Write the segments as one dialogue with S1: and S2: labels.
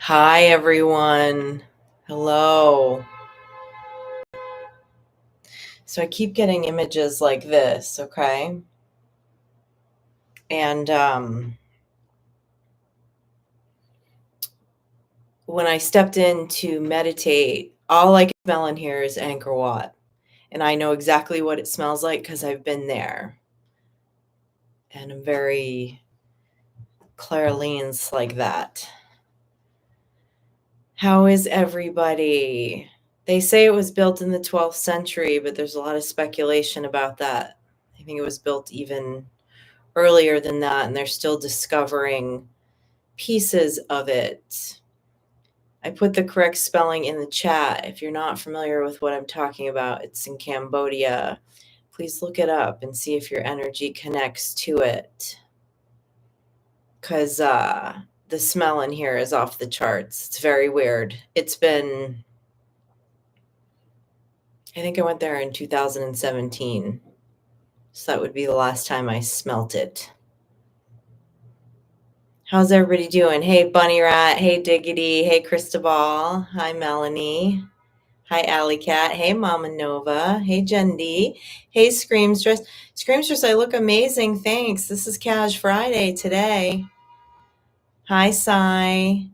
S1: Hi, everyone. Hello. So I keep getting images like this, okay? And when I stepped in to meditate, all I can smell in here is Angkor Wat. And I know exactly what it smells like because I've been there. And I'm very clairvoyant like that. How is everybody? They say it was built in the 12th century, but there's a lot of speculation about that. I think it was built even earlier than that, and they're still discovering pieces of it. I put the correct spelling in the chat. If you're not familiar with what I'm talking about, it's in Cambodia. Please look it up and see if your energy connects to it. Because the smell in here is off the charts. It's very weird. I think I went there in 2017. So that would be the last time I smelt it. How's everybody doing? Hey, Bunny Rat. Hey, Diggity. Hey, Cristobal. Hi, Melanie. Hi, Alley Cat. Hey, Mama Nova. Hey, Jen D. Hey, Screamstress. Screamstress, I look amazing. Thanks. This is Cash Friday today. Hi, Sai.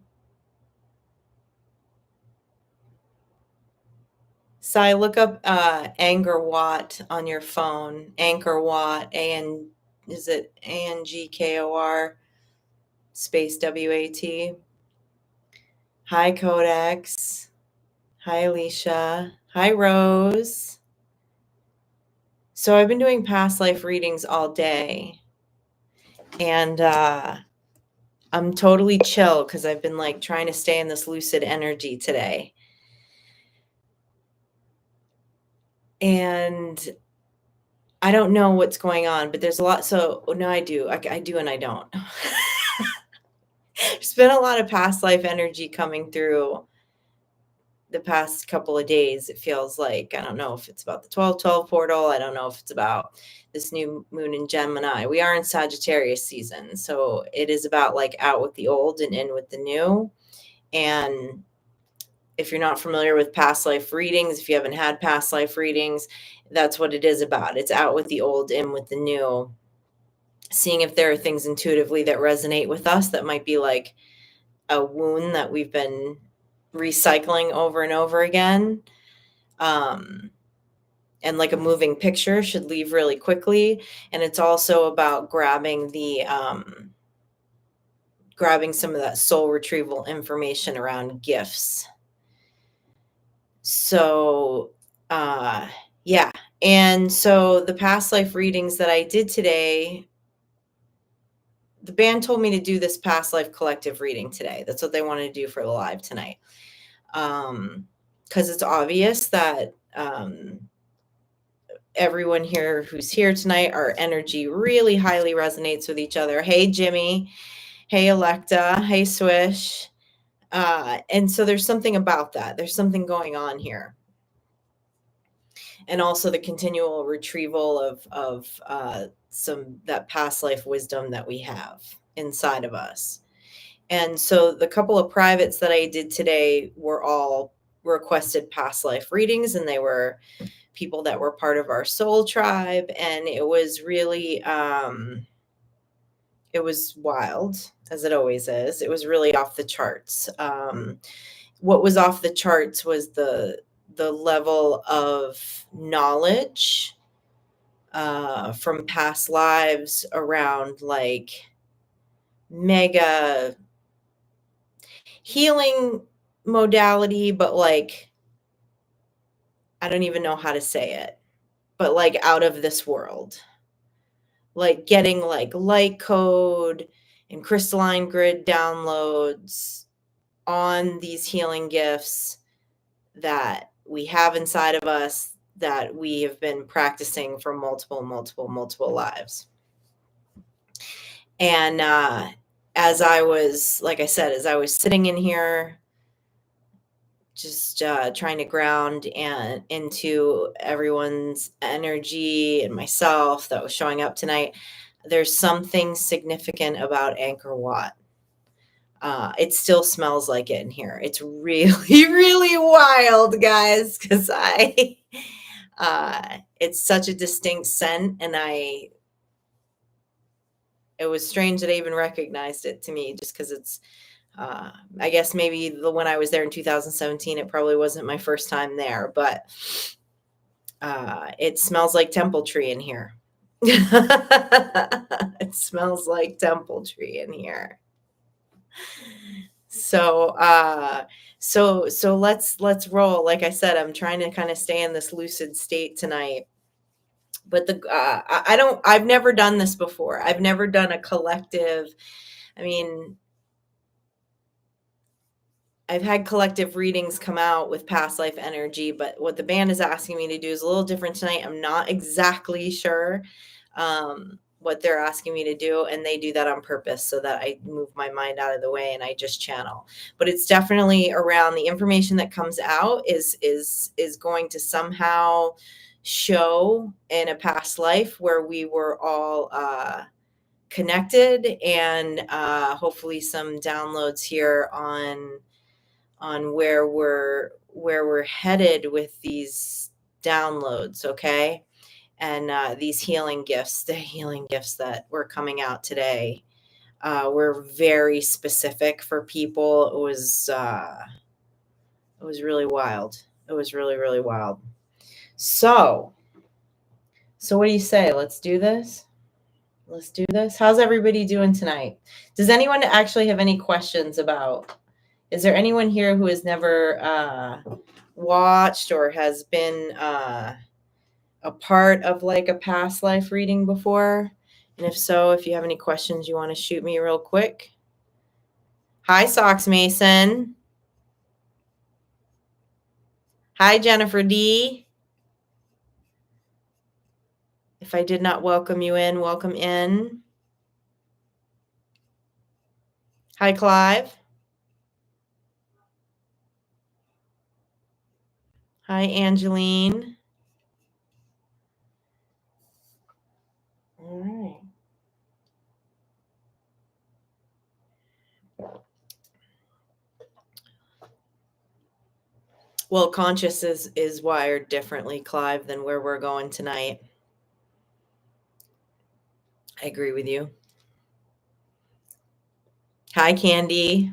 S1: Sai, look up Angkor Wat on your phone. Angkor Wat. Is it Angkor space WAT? Hi, Codex. Hi, Alicia. Hi, Rose. So I've been doing past life readings all day, and I'm totally chill because I've been like trying to stay in this lucid energy today. And I don't know what's going on, but there's a lot. So no, I do. I do and I don't. There's been a lot of past life energy coming through the past couple of days. It feels like, I don't know if it's about the 1212 portal. I don't know if it's about this new moon in Gemini. We are in Sagittarius season. So it is about like out with the old and in with the new. And if you're not familiar with past life readings, if you haven't had past life readings, that's what it is about. It's out with the old, in with the new. Seeing if there are things intuitively that resonate with us that might be like a wound that we've been recycling over and over again. And like a moving picture should leave really quickly. And it's also about grabbing some of that soul retrieval information around gifts. So, yeah. And so the past life readings that I did today, the band told me to do this past life collective reading today. That's what they wanted to do for the live tonight. Because it's obvious that everyone here who's here tonight, our energy really highly resonates with each other. Hey, Jimmy. Hey, Electa. Hey, Swish. And so there's something about that. There's something going on here. And also the continual retrieval of some that past life wisdom that we have inside of us. And so the couple of privates that I did today were all requested past life readings, and they were people that were part of our soul tribe. And it was really, it was wild, as it always is. It was really off the charts. What was off the charts was the level of knowledge from past lives around like mega healing modality, but like, I don't even know how to say it, but like out of this world, like getting like light code and crystalline grid downloads on these healing gifts that we have inside of us that we have been practicing for multiple lives. And as I was, like I said, as I was sitting in here, just trying to ground and into everyone's energy and myself that was showing up tonight, there's something significant about Angkor Wat. It still smells like it in here. It's really, really wild, guys, because it's such a distinct scent, and it was strange that I even recognized it to me, just because it's, I guess maybe when I was there in 2017, it probably wasn't my first time there, but it smells like temple tree in here. It smells like temple tree in here. So let's roll. Like I said, I'm trying to kind of stay in this lucid state tonight. But I've never done this before. I've never done a collective. I mean, I've had collective readings come out with past life energy, but what the band is asking me to do is a little different tonight. I'm not exactly sure what they're asking me to do, and they do that on purpose so that I move my mind out of the way and I just channel. But it's definitely around the information that comes out is going to somehow show in a past life where we were all connected, and hopefully some downloads here on where we're headed with these downloads, okay? And these healing gifts, the healing gifts that were coming out today, were very specific for people. It was really wild. It was really, really wild. So what do you say? Let's do this. Let's do this. How's everybody doing tonight? Does anyone actually have any questions about? Is there anyone here who has never watched or has been a part of like a past life reading before? And if so, if you have any questions you want to shoot me real quick. Hi, Socks Mason. Hi, Jennifer D. If I did not welcome you in, welcome in. Hi, Clive. Hi, Angeline. All right. Well, conscious is wired differently, Clive, than where we're going tonight. I agree with you. Hi, Candy.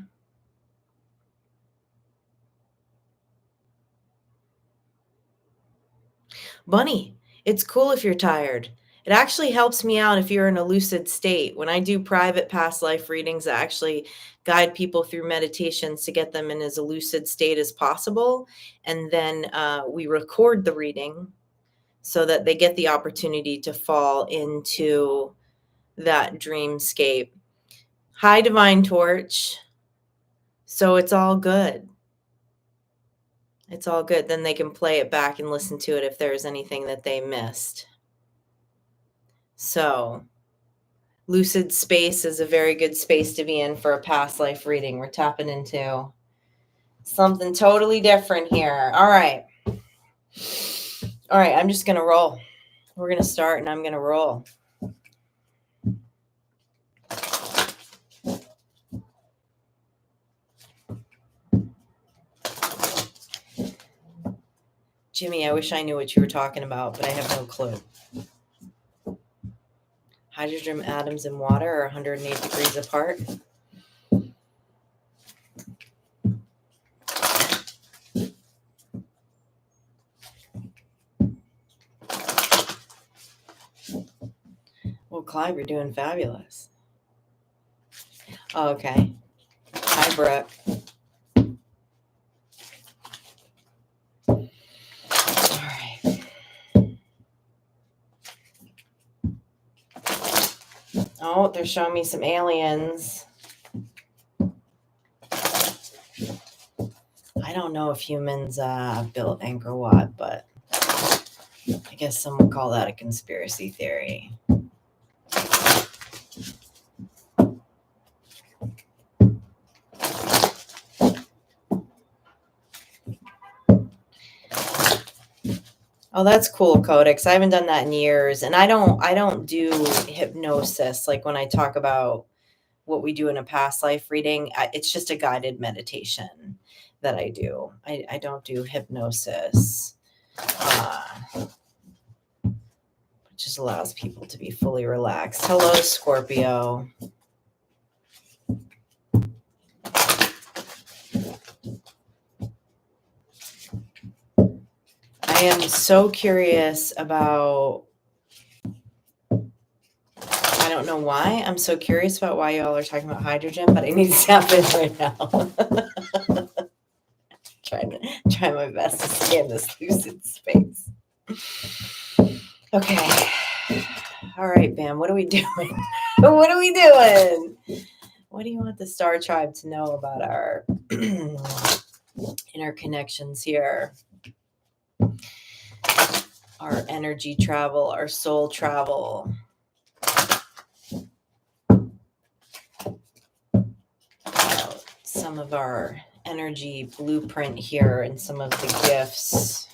S1: Bunny, it's cool if you're tired. It actually helps me out if you're in a lucid state. When I do private past life readings, I actually guide people through meditations to get them in as a lucid state as possible. And then we record the reading so that they get the opportunity to fall into that dreamscape. Hi, Divine Torch. So it's all good. It's all good. Then they can play it back and listen to it if there's anything that they missed. So lucid space is a very good space to be in for a past life reading. We're tapping into something totally different here. All right. I'm just going to roll. We're going to start and I'm going to roll. Jimmy, I wish I knew what you were talking about, but I have no clue. Hydrogen atoms in water are 108 degrees apart. Well, Clive, you're doing fabulous. Oh, okay. Hi, Brooke. All right. Oh, they're showing me some aliens. I don't know if humans built Angkor Wat, but I guess some would call that a conspiracy theory. Oh, that's cool, Codex. I haven't done that in years, and I don't do hypnosis. Like when I talk about what we do in a past life reading. It's just a guided meditation that I do. I don't do hypnosis, which just allows people to be fully relaxed. Hello, Scorpio. I am so curious about, I don't know why. I'm so curious about why y'all are talking about hydrogen, but I need to tap in right now. Try my best to stay in this lucid space. Okay. All right, Bam. What are we doing? What are we doing? What do you want the Star Tribe to know about our interconnections here? Our energy travel, our soul travel. Some of our energy blueprint here and some of the gifts.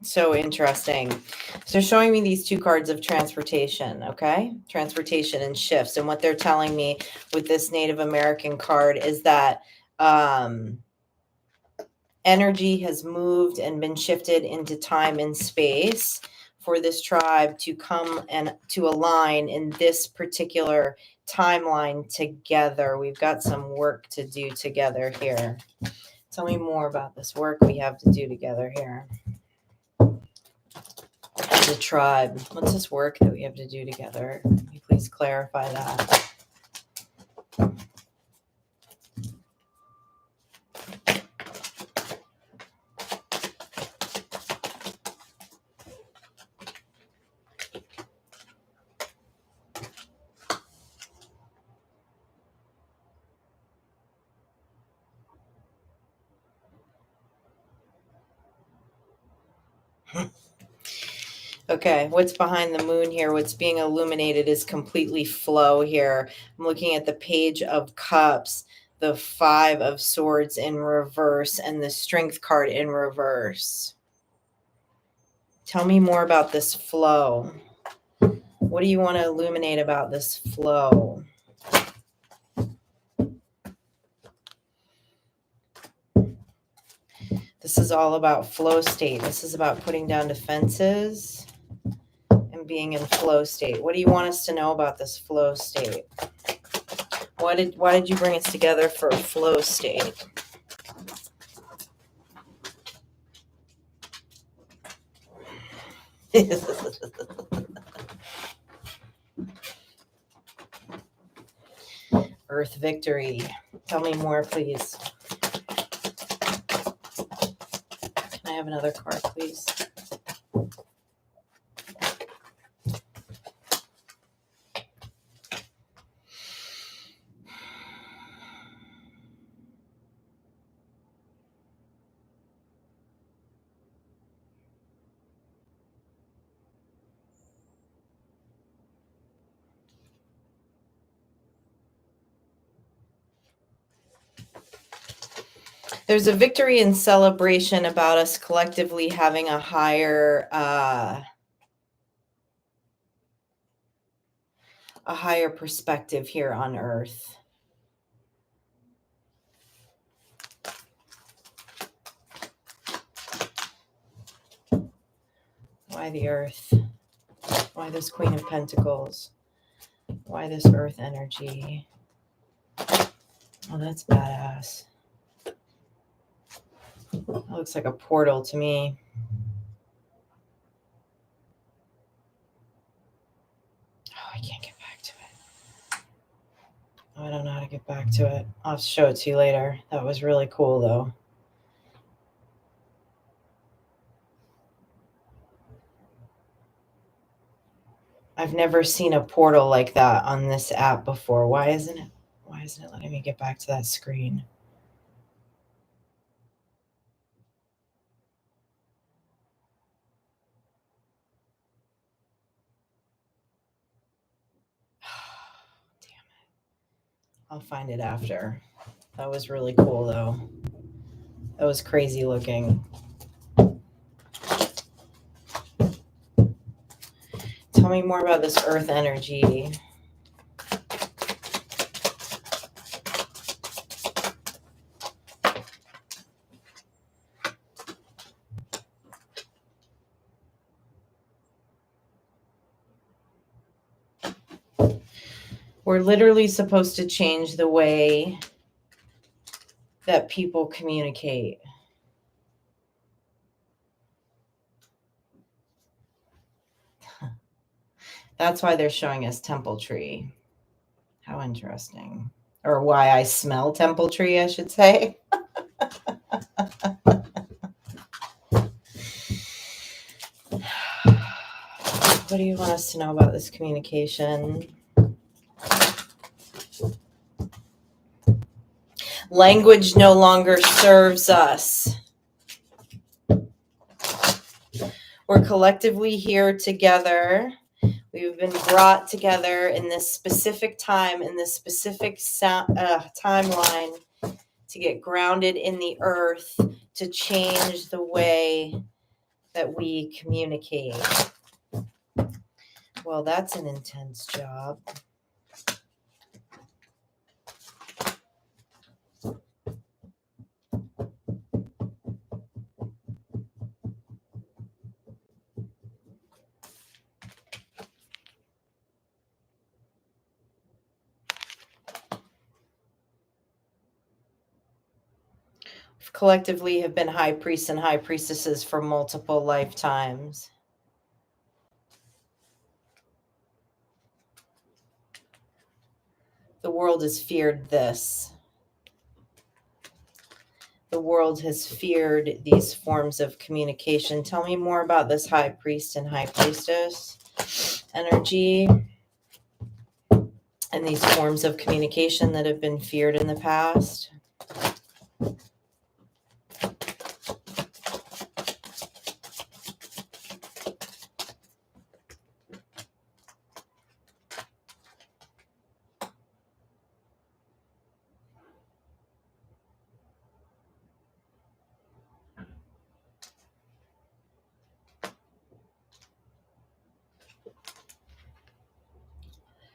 S1: So interesting. So showing me these two cards of transportation, okay? Transportation and shifts. And what they're telling me with this Native American card is that energy has moved and been shifted into time and space for this tribe to come and to align in this particular timeline together. We've got some work to do together here. Tell me more about this work we have to do together here. As a tribe, what's this work that we have to do together? Can you please clarify that? Okay, what's behind the moon here? What's being illuminated is completely flow here. I'm looking at the Page of Cups, the Five of Swords in reverse, and the Strength card in reverse. Tell me more about this flow. What do you want to illuminate about this flow? This is all about flow state. This is about putting down defenses and being in flow state. What do you want us to know about this flow state? Why did you bring us together for a flow state? Earth victory. Tell me more, please. Can I have another card, please? There's a victory and celebration about us collectively having a higher perspective here on Earth. Why the Earth? Why this Queen of Pentacles? Why this Earth energy? Oh, that's badass. That looks like a portal to me. Oh, I can't get back to it. Oh, I don't know how to get back to it. I'll show it to you later. That was really cool, though. I've never seen a portal like that on this app before. Why isn't Why isn't it letting me get back to that screen? Damn it. I'll find it after. That was really cool, though. That was crazy looking. Tell me more about this earth energy. We're literally supposed to change the way that people communicate. That's why they're showing us temple tree. How interesting. Or why I smell temple tree, I should say. What do you want us to know about this communication? Language no longer serves us. We're collectively here together. We've been brought together in this specific time, in this specific timeline, to get grounded in the earth, to change the way that we communicate. Well, that's an intense job. Collectively have been high priests and high priestesses for multiple lifetimes. The world has feared this. The world has feared these forms of communication. Tell me more about this high priest and high priestess energy and these forms of communication that have been feared in the past.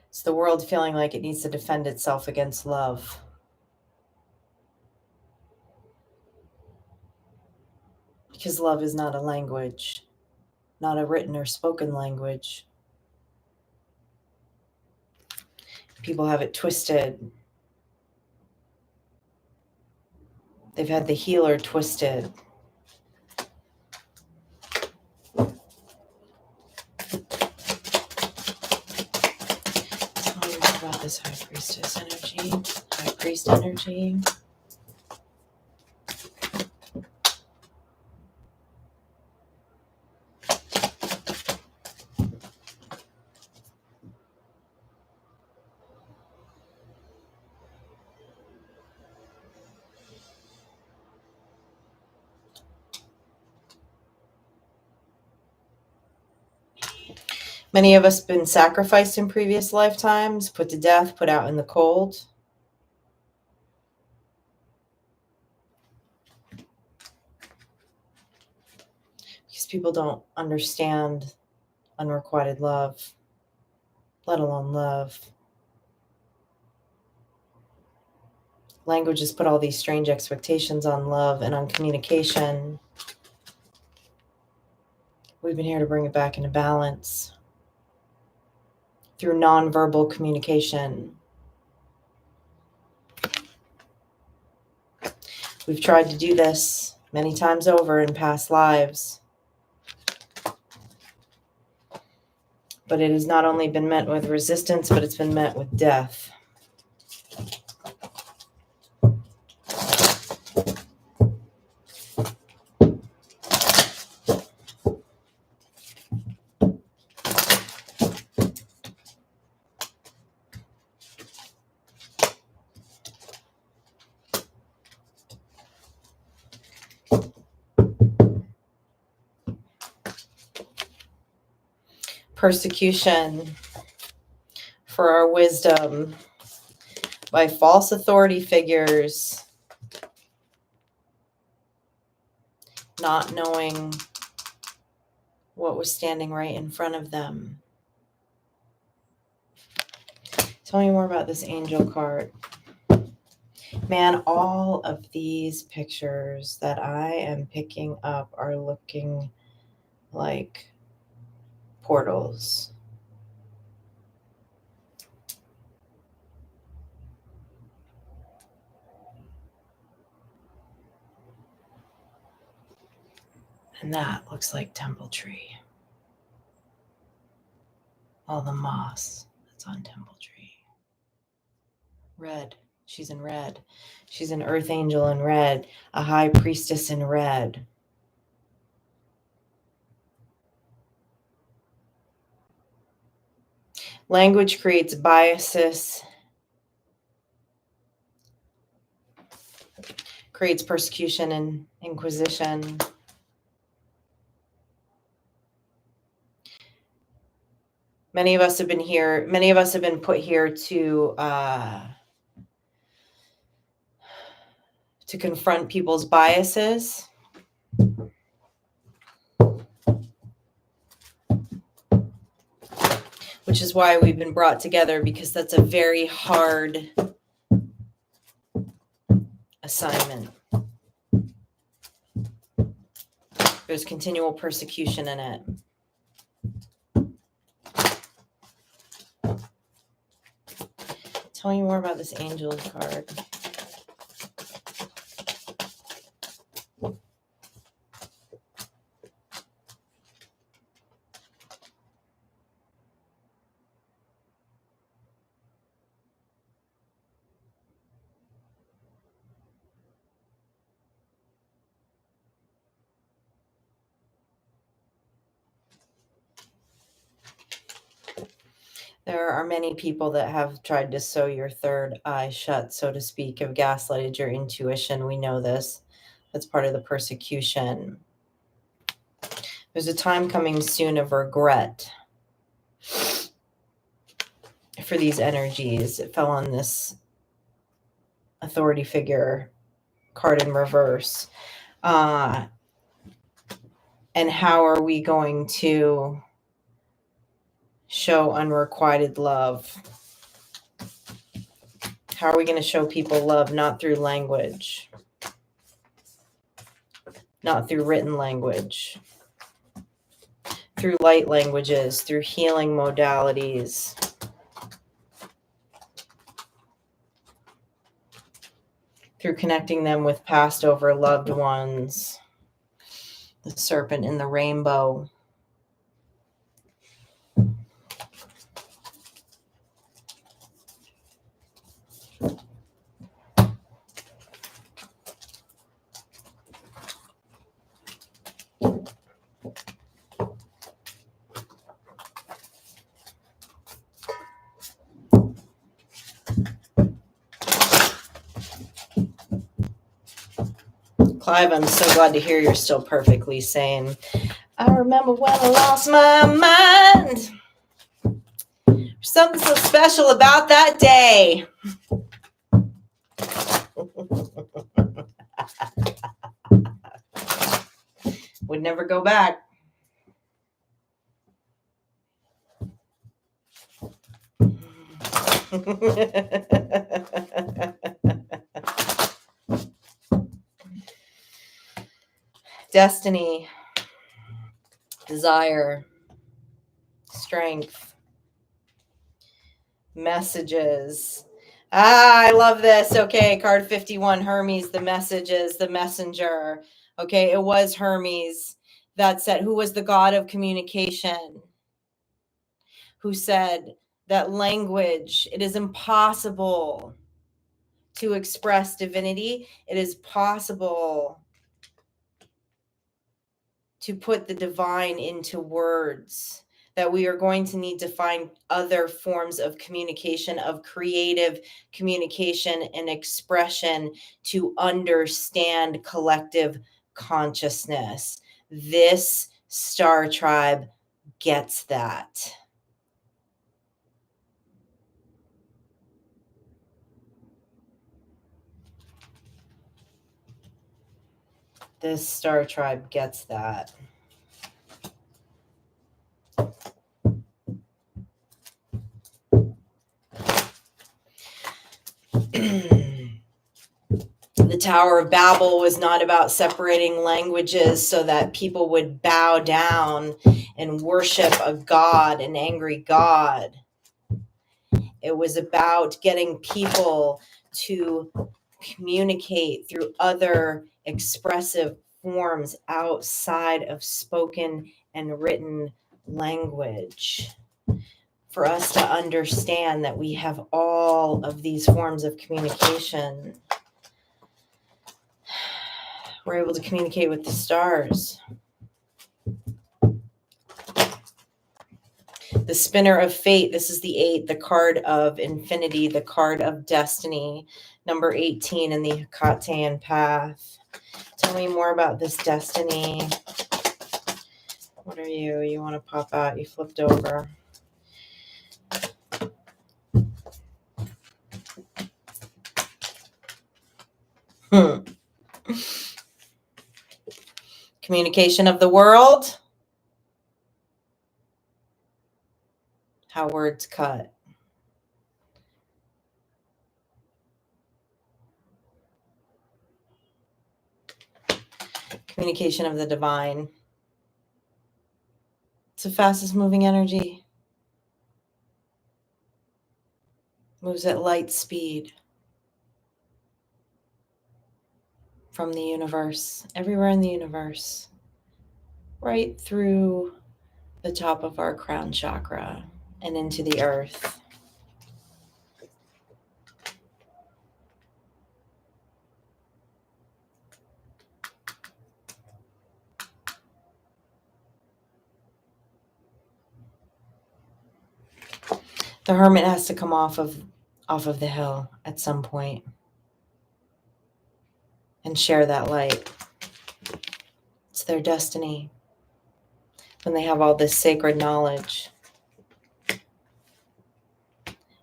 S1: It's the world feeling like it needs to defend itself against love. Because love is not a language, not a written or spoken language. People have it twisted. They've had the healer twisted. Tell me more about this high priestess energy, high priest energy. Many of us have been sacrificed in previous lifetimes, put to death, put out in the cold. Because people don't understand unrequited love, let alone love. Language has put all these strange expectations on love and on communication. We've been here to bring it back into balance through nonverbal communication. We've tried to do this many times over in past lives. But it has not only been met with resistance, but it's been met with death. persecution for our wisdom by false authority figures, not knowing what was standing right in front of them. Tell me more about this angel card. Man, all of these pictures that I am picking up are looking like portals. And that looks like Temple Tree. All the moss that's on Temple Tree. Red. She's in red. She's an earth angel in red. A high priestess in red. Language creates biases, creates persecution and inquisition. Many of us have been here. Many of us have been put here to confront people's biases. Which is why we've been brought together, because that's a very hard assignment. There's continual persecution in it. Tell me more about this angel card. There are many people that have tried to sew your third eye shut, so to speak, have gaslighted your intuition. We know this. That's part of the persecution. There's a time coming soon of regret for these energies. It fell on this authority figure card in reverse. And how are we going to show unrequited love? How are we going to show people love? Not through language, not through written language, through light languages, through healing modalities, through connecting them with past over loved ones, the serpent in the rainbow. Clive, I'm so glad to hear you're still perfectly sane. I remember when I lost my mind. There's something so special about that day. Would never go back. Destiny, desire, strength, messages. I love this. Okay, card 51, Hermes, the messages, the messenger. Okay, it was Hermes that said, who was the god of communication, who said that language, it is impossible to express divinity. It is possible to put the divine into words, that we are going to need to find other forms of communication, of creative communication and expression to understand collective consciousness. This star tribe gets that. This star tribe gets that. The Tower of Babel was not about separating languages so that people would bow down and worship a god, an angry god. It was about getting people to communicate through other expressive forms outside of spoken and written language. For us to understand that we have all of these forms of communication. We're able to communicate with the stars. The spinner of fate. This is the 8, the card of infinity, the card of destiny, number 18 in the Hecatian path. Tell me more about this destiny. What are you? You want to pop out. You flipped over. Communication of the world. How words cut. Communication of the divine. It's the fastest moving energy. Moves at light speed. From the universe, everywhere in the universe. Right through the top of our crown chakra and into the earth. The hermit has to come off of the hill at some point and share that light. It's their destiny when they have all this sacred knowledge.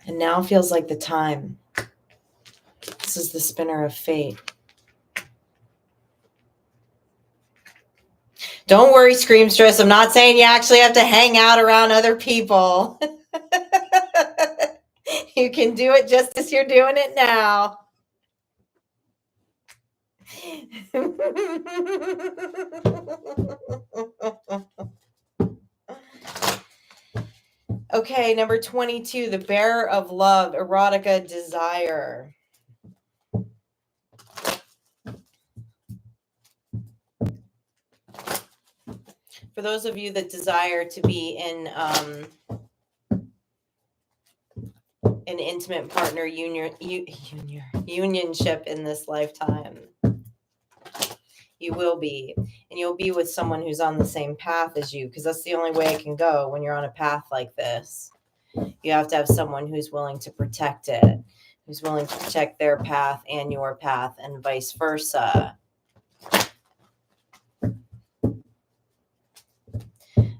S1: And now feels like the time. This is the spinner of fate. Don't worry, Screamstress. I'm not saying you actually have to hang out around other people. You can do it just as you're doing it now. Okay, number 22, the bearer of love, erotica, desire. For those of you that desire to be in an intimate partner unionship in this lifetime, you will be. And you'll be with someone who's on the same path as you, because that's the only way it can go when you're on a path like this. You have to have someone who's willing to protect it, who's willing to protect their path and your path, and vice versa.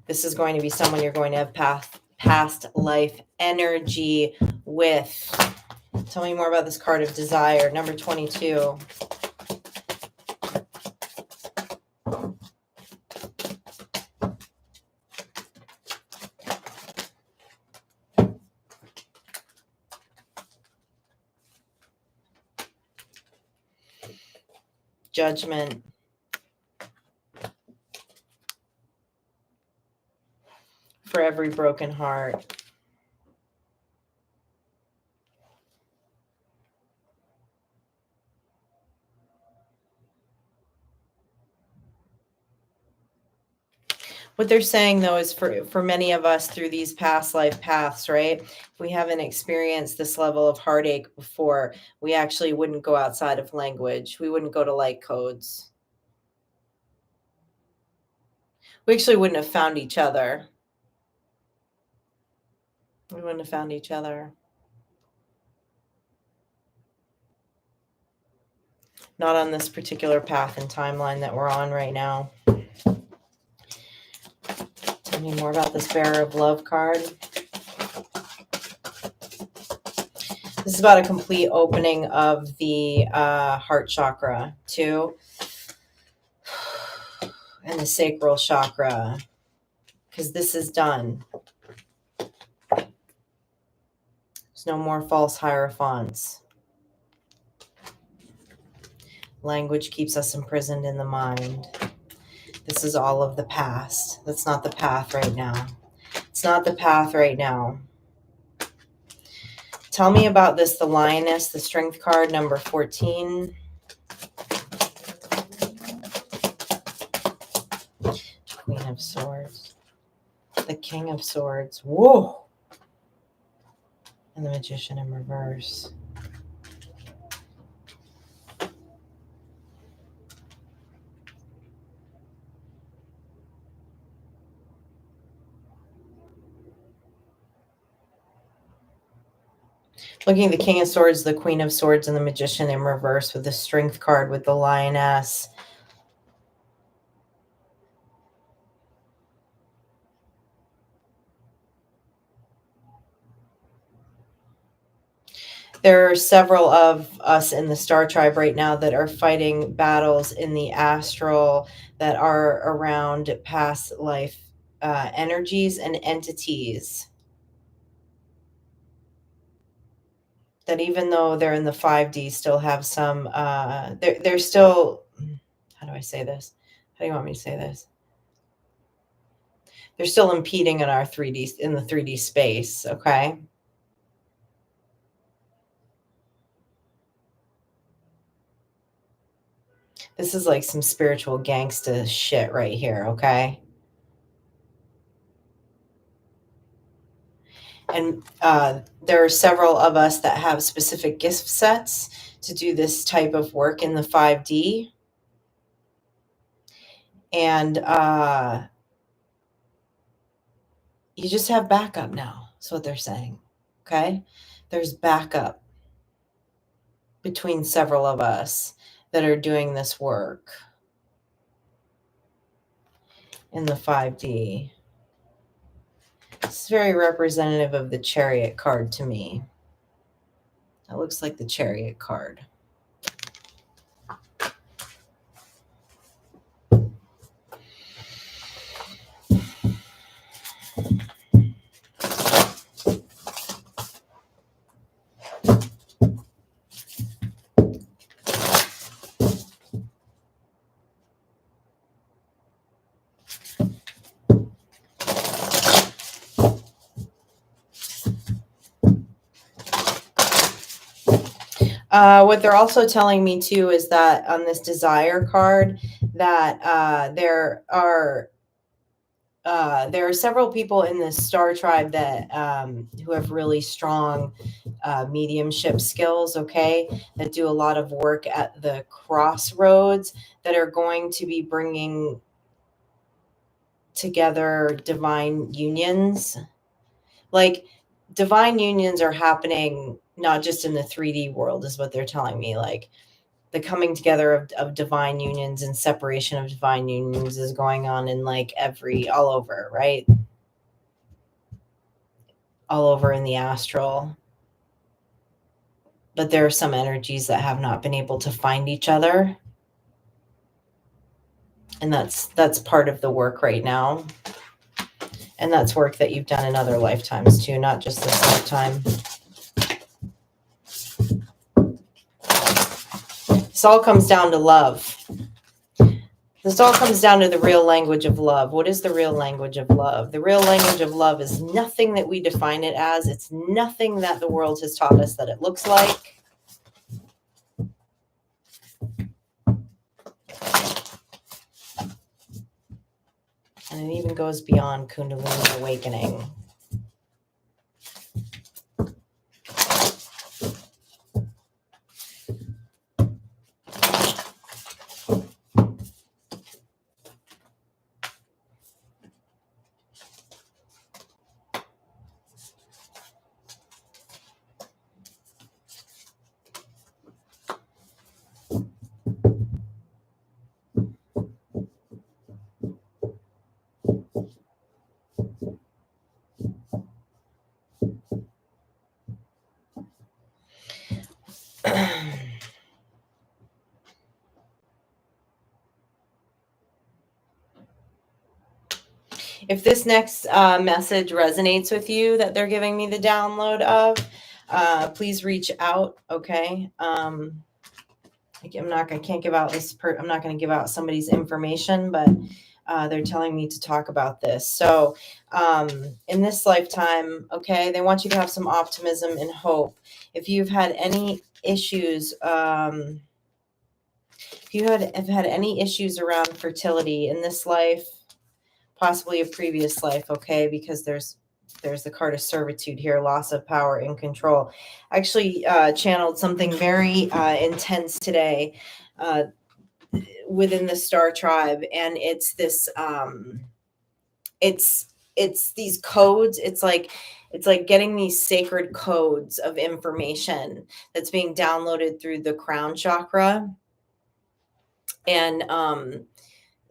S1: This is going to be someone you're going to have past life energy with. Tell me more about this card of desire, number 22. Judgment. For every broken heart. What they're saying, though, is for many of us through these past life paths, right? If we haven't experienced this level of heartache before, we actually wouldn't go outside of language. We wouldn't go to light codes. We actually wouldn't have found each other. We wouldn't have found each other. Not on this particular path and timeline that we're on right now. Tell Tell me more about this Bearer of Love card. This is about a complete opening of the heart chakra too, and the sacral chakra, because this is done. There's no more false hierophants. Language keeps us imprisoned in the mind. This is all of the past. That's not the path right now. It's not the path right now. Tell me about this, the Lioness, the Strength card, number 14. Queen of Swords. The King of Swords. Whoa! And the Magician in reverse. Looking at the King of Swords, the Queen of Swords, and the Magician in reverse with the Strength card with the Lioness. There are several of us in the Star Tribe right now that are fighting battles in the astral that are around past life energies and entities. That even though they're in the 5D, still have some, they're still, how do I say this? How do you want me to say this? They're still impeding in our 3D, in the 3D space, okay? This is like some spiritual gangsta shit right here, okay? And there are several of us that have specific gift sets to do this type of work in the 5D. And you just have backup now. That's what they're saying, okay? There's backup between several of us that are doing this work in the 5D. It's very representative of the Chariot card to me. That looks like the Chariot card. What they're also telling me too is that on this Desire card that there are several people in the Star Tribe that who have really strong mediumship skills, okay, that do a lot of work at the crossroads that are going to be bringing together divine unions. Like divine unions are happening not just in the 3D world is what they're telling me. Like the coming together of divine unions and separation of divine unions is going on in like all over, right? All over in the astral. But there are some energies that have not been able to find each other. And that's part of the work right now. And that's work that you've done in other lifetimes too, not just this lifetime. This all comes down to love. This all comes down to the real language of love. What is the real language of love? The real language of love is nothing that we define it as. It's nothing that the world has taught us that it looks like. And it even goes beyond Kundalini awakening. If this next message resonates with you that they're giving me the download of, please reach out. Okay. I can't give out I'm not going to give out somebody's information, but they're telling me to talk about this. So, in this lifetime, okay, they want you to have some optimism and hope. If you've had any issues, if you have had any issues around fertility in this life, possibly a previous life, okay, because there's the card of servitude here, loss of power and control. I actually channeled something very intense today within the star tribe, and it's this it's these codes. It's like getting these sacred codes of information that's being downloaded through the crown chakra, and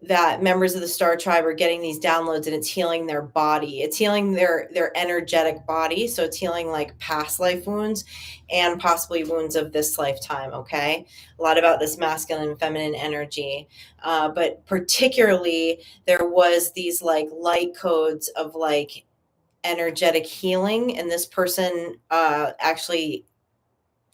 S1: that members of the star tribe are getting these downloads, and it's healing their body. It's healing their energetic body. So it's healing like past life wounds and possibly wounds of this lifetime. Okay. A lot about this masculine and feminine energy. But particularly there was these like light codes of like energetic healing. And this person actually,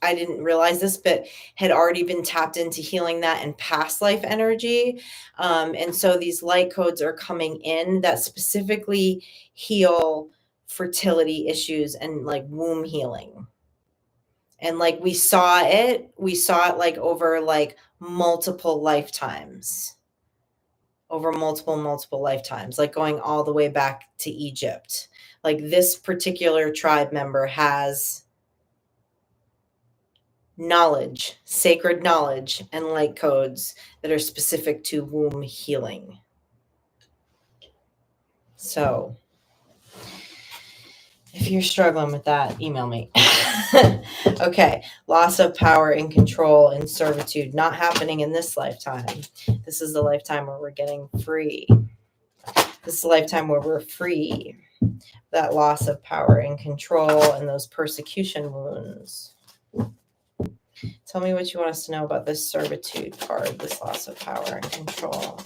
S1: I didn't realize this, but had already been tapped into healing that in past life energy. And so these light codes are coming in that specifically heal fertility issues and like womb healing. And like we saw it like over like multiple lifetimes, over multiple lifetimes, like going all the way back to Egypt. Like this particular tribe member has knowledge, sacred knowledge, and light codes that are specific to womb healing. So if you're struggling with that, email me. Okay. Loss of power and control and servitude, not happening in this lifetime. This is the lifetime where we're getting free. This is the lifetime where we're free. That loss of power and control and those persecution wounds. Tell me what you want us to know about this servitude card, this loss of power and control.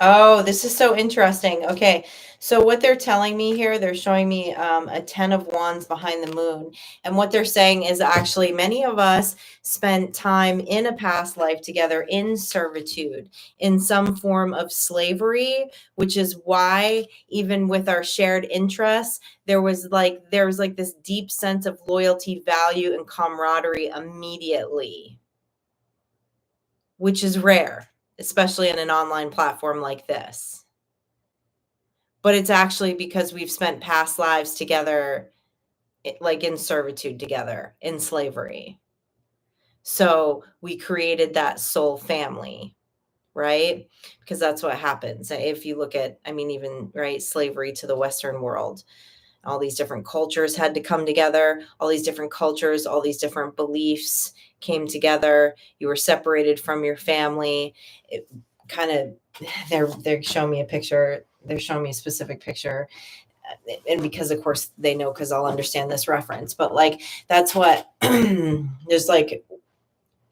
S1: Oh, this is so interesting. Okay. So what they're telling me here, they're showing me a 10 of wands behind the moon. And what they're saying is actually many of us spent time in a past life together in servitude, in some form of slavery, which is why even with our shared interests, there was like this deep sense of loyalty, value, and camaraderie immediately, which is rare, especially in an online platform like this. But it's actually because we've spent past lives together, like in servitude together, in slavery. So we created that soul family, right? Because that's what happens. If you look at, I mean, even, right, slavery to the Western world, all these different cultures had to come together, all these different cultures, all these different beliefs came together. You were separated from your family. It kind of, they're showing me a picture. They're showing me a specific picture. And because of course they know, because I'll understand this reference, but like, that's what there's like,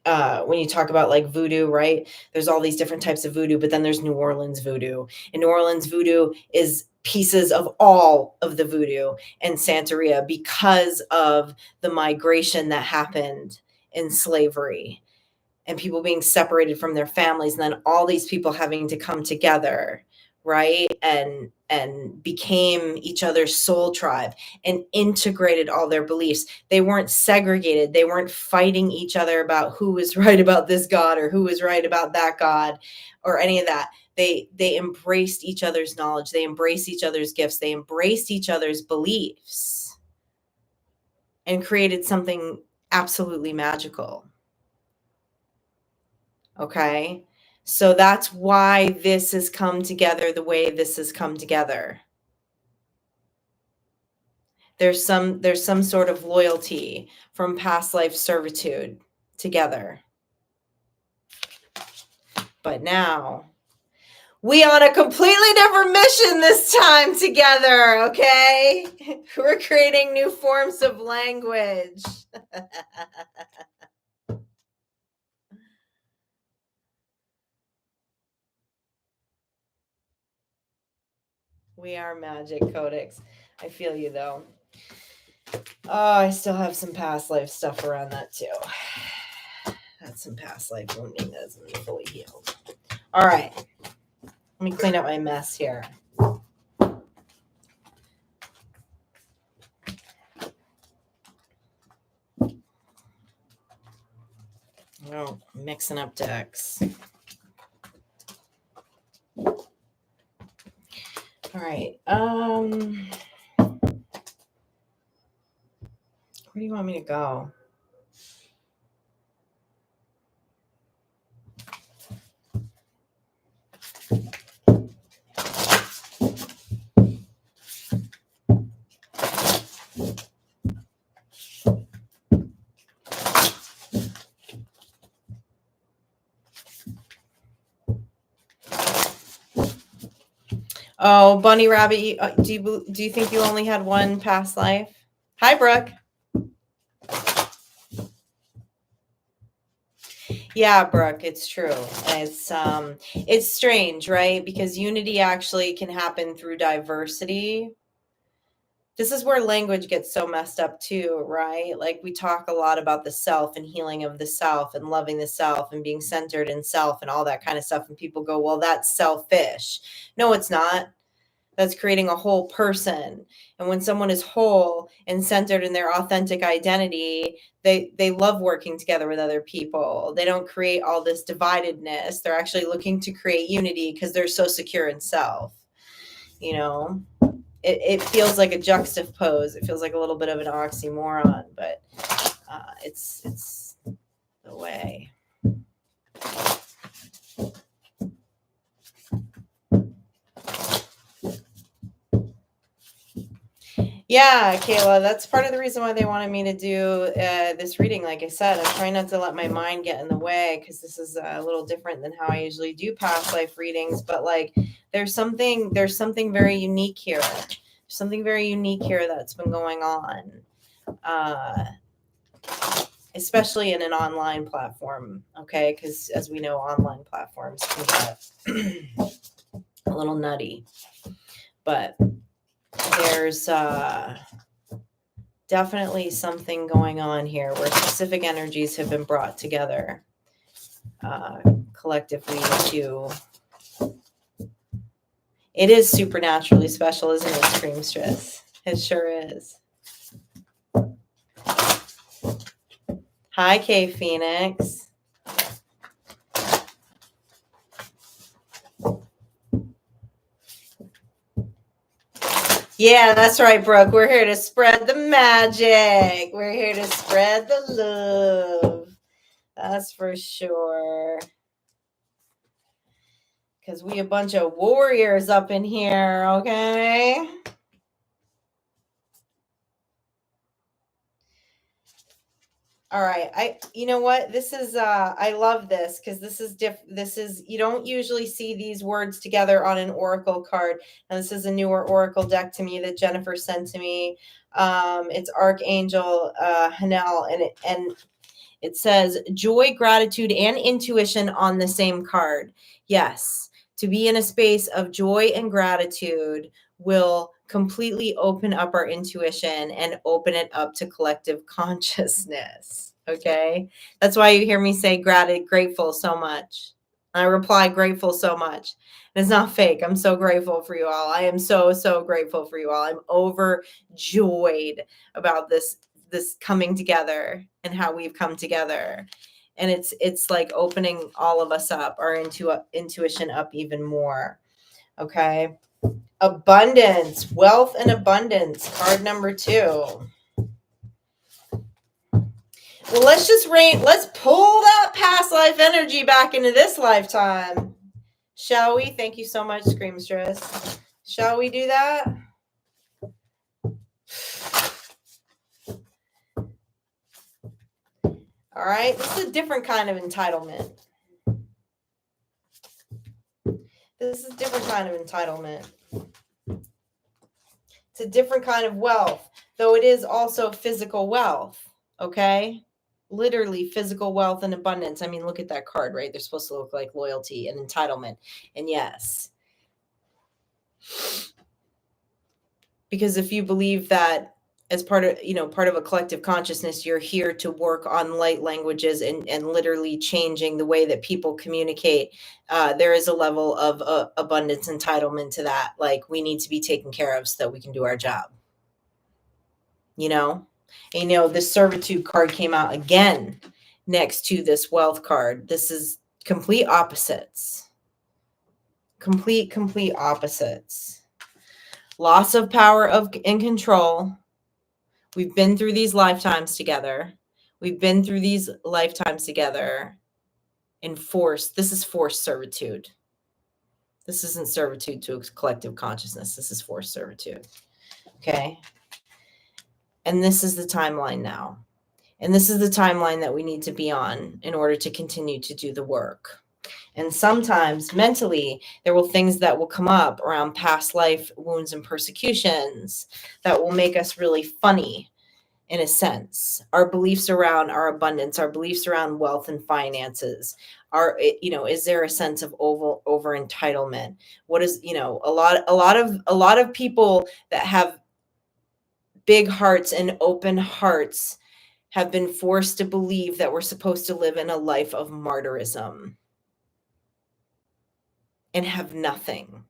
S1: when you talk about like voodoo, right? There's all these different types of voodoo, but then there's New Orleans voodoo. And New Orleans voodoo is pieces of all of the voodoo and Santeria because of the migration that happened in slavery and people being separated from their families, and then all these people having to come together, right? And became each other's soul tribe and integrated all their beliefs. They weren't segregated. They weren't fighting each other about who was right about this God or who was right about that God or any of that. They embraced each other's knowledge. They embraced each other's gifts. They embraced each other's beliefs and created something absolutely magical. Okay. So that's why this has come together the way this has come together. There's some sort of loyalty from past life servitude together. But now we on a completely different mission this time together, okay? We're creating new forms of language. We are magic, Codex. I feel you, though. Oh, I still have some past life stuff around that, too. That's some past life wounding that isn't fully healed. All right. Let me clean up my mess here. Oh, mixing up decks. All right. Where do you want me to go? Oh, Bunny Rabbit, do you think you only had one past life? Hi, Brooke. Yeah, Brooke, it's true. It's strange, right? Because unity actually can happen through diversity. This is where language gets so messed up too, right? Like we talk a lot about the self and healing of the self and loving the self and being centered in self and all that kind of stuff. And people go, well, that's selfish. No, it's not. That's creating a whole person. And when someone is whole and centered in their authentic identity, they love working together with other people. They don't create all this dividedness. They're actually looking to create unity because they're so secure in self. You know, it feels like a juxtapose. It feels like a little bit of an oxymoron, but it's the way. Yeah, Kayla, that's part of the reason why they wanted me to do this reading. Like I said, I'm trying not to let my mind get in the way because this is a little different than how I usually do past life readings. But like, there's something very unique here. Something very unique here that's been going on, especially in an online platform. Okay, because as we know, online platforms can get a little nutty, but there's definitely something going on here where specific energies have been brought together collectively to. It is supernaturally special, isn't it, Screamstress? It sure is. Hi, K Phoenix. Yeah, that's right, Brooke. We're here to spread the magic. We're here to spread the love. That's for sure. Because we a bunch of warriors up in here, okay? All right. You know what? This is I love this because this is you don't usually see these words together on an oracle card. And this is a newer oracle deck to me that Jennifer sent to me. It's Archangel Hanel, and it says joy, gratitude, and intuition on the same card. Yes, to be in a space of joy and gratitude will completely open up our intuition and open it up to collective consciousness. Okay. That's why you hear me say grateful so much. I reply grateful so much. And it's not fake. I'm so grateful for you all. I am so, so grateful for you all. I'm overjoyed about this coming together and how we've come together. And it's like opening all of us up, our intuition up even more. Okay. Abundance, wealth and abundance, card number 2. Well, let's pull that past life energy back into this lifetime. Shall we? Thank you so much, Screamstress. Shall we do that? All right. This is a different kind of entitlement. This is a different kind of entitlement. It's a different kind of wealth, though it is also physical wealth. Okay. Literally physical wealth and abundance. I mean, look at that card, right? They're supposed to look like loyalty and entitlement. And yes, because if you believe that as part of a collective consciousness, you're here to work on light languages and literally changing the way that people communicate, there is a level of abundance entitlement to that. Like, we need to be taken care of so that we can do our job, and this servitude card came out again next to this wealth card. This is complete opposites. Complete opposites. Loss of power and control. We've been through these lifetimes together. In force. This is forced servitude. This isn't servitude to a collective consciousness. This is forced servitude. Okay. And this is the timeline now. And this is the timeline that we need to be on in order to continue to do the work. And sometimes mentally, there will things that will come up around past life wounds and persecutions that will make us really funny, in a sense. Our beliefs around our abundance, our beliefs around wealth and finances, is there a sense of over entitlement? What is, a lot of people that have big hearts and open hearts have been forced to believe that we're supposed to live in a life of martyrism and have nothing.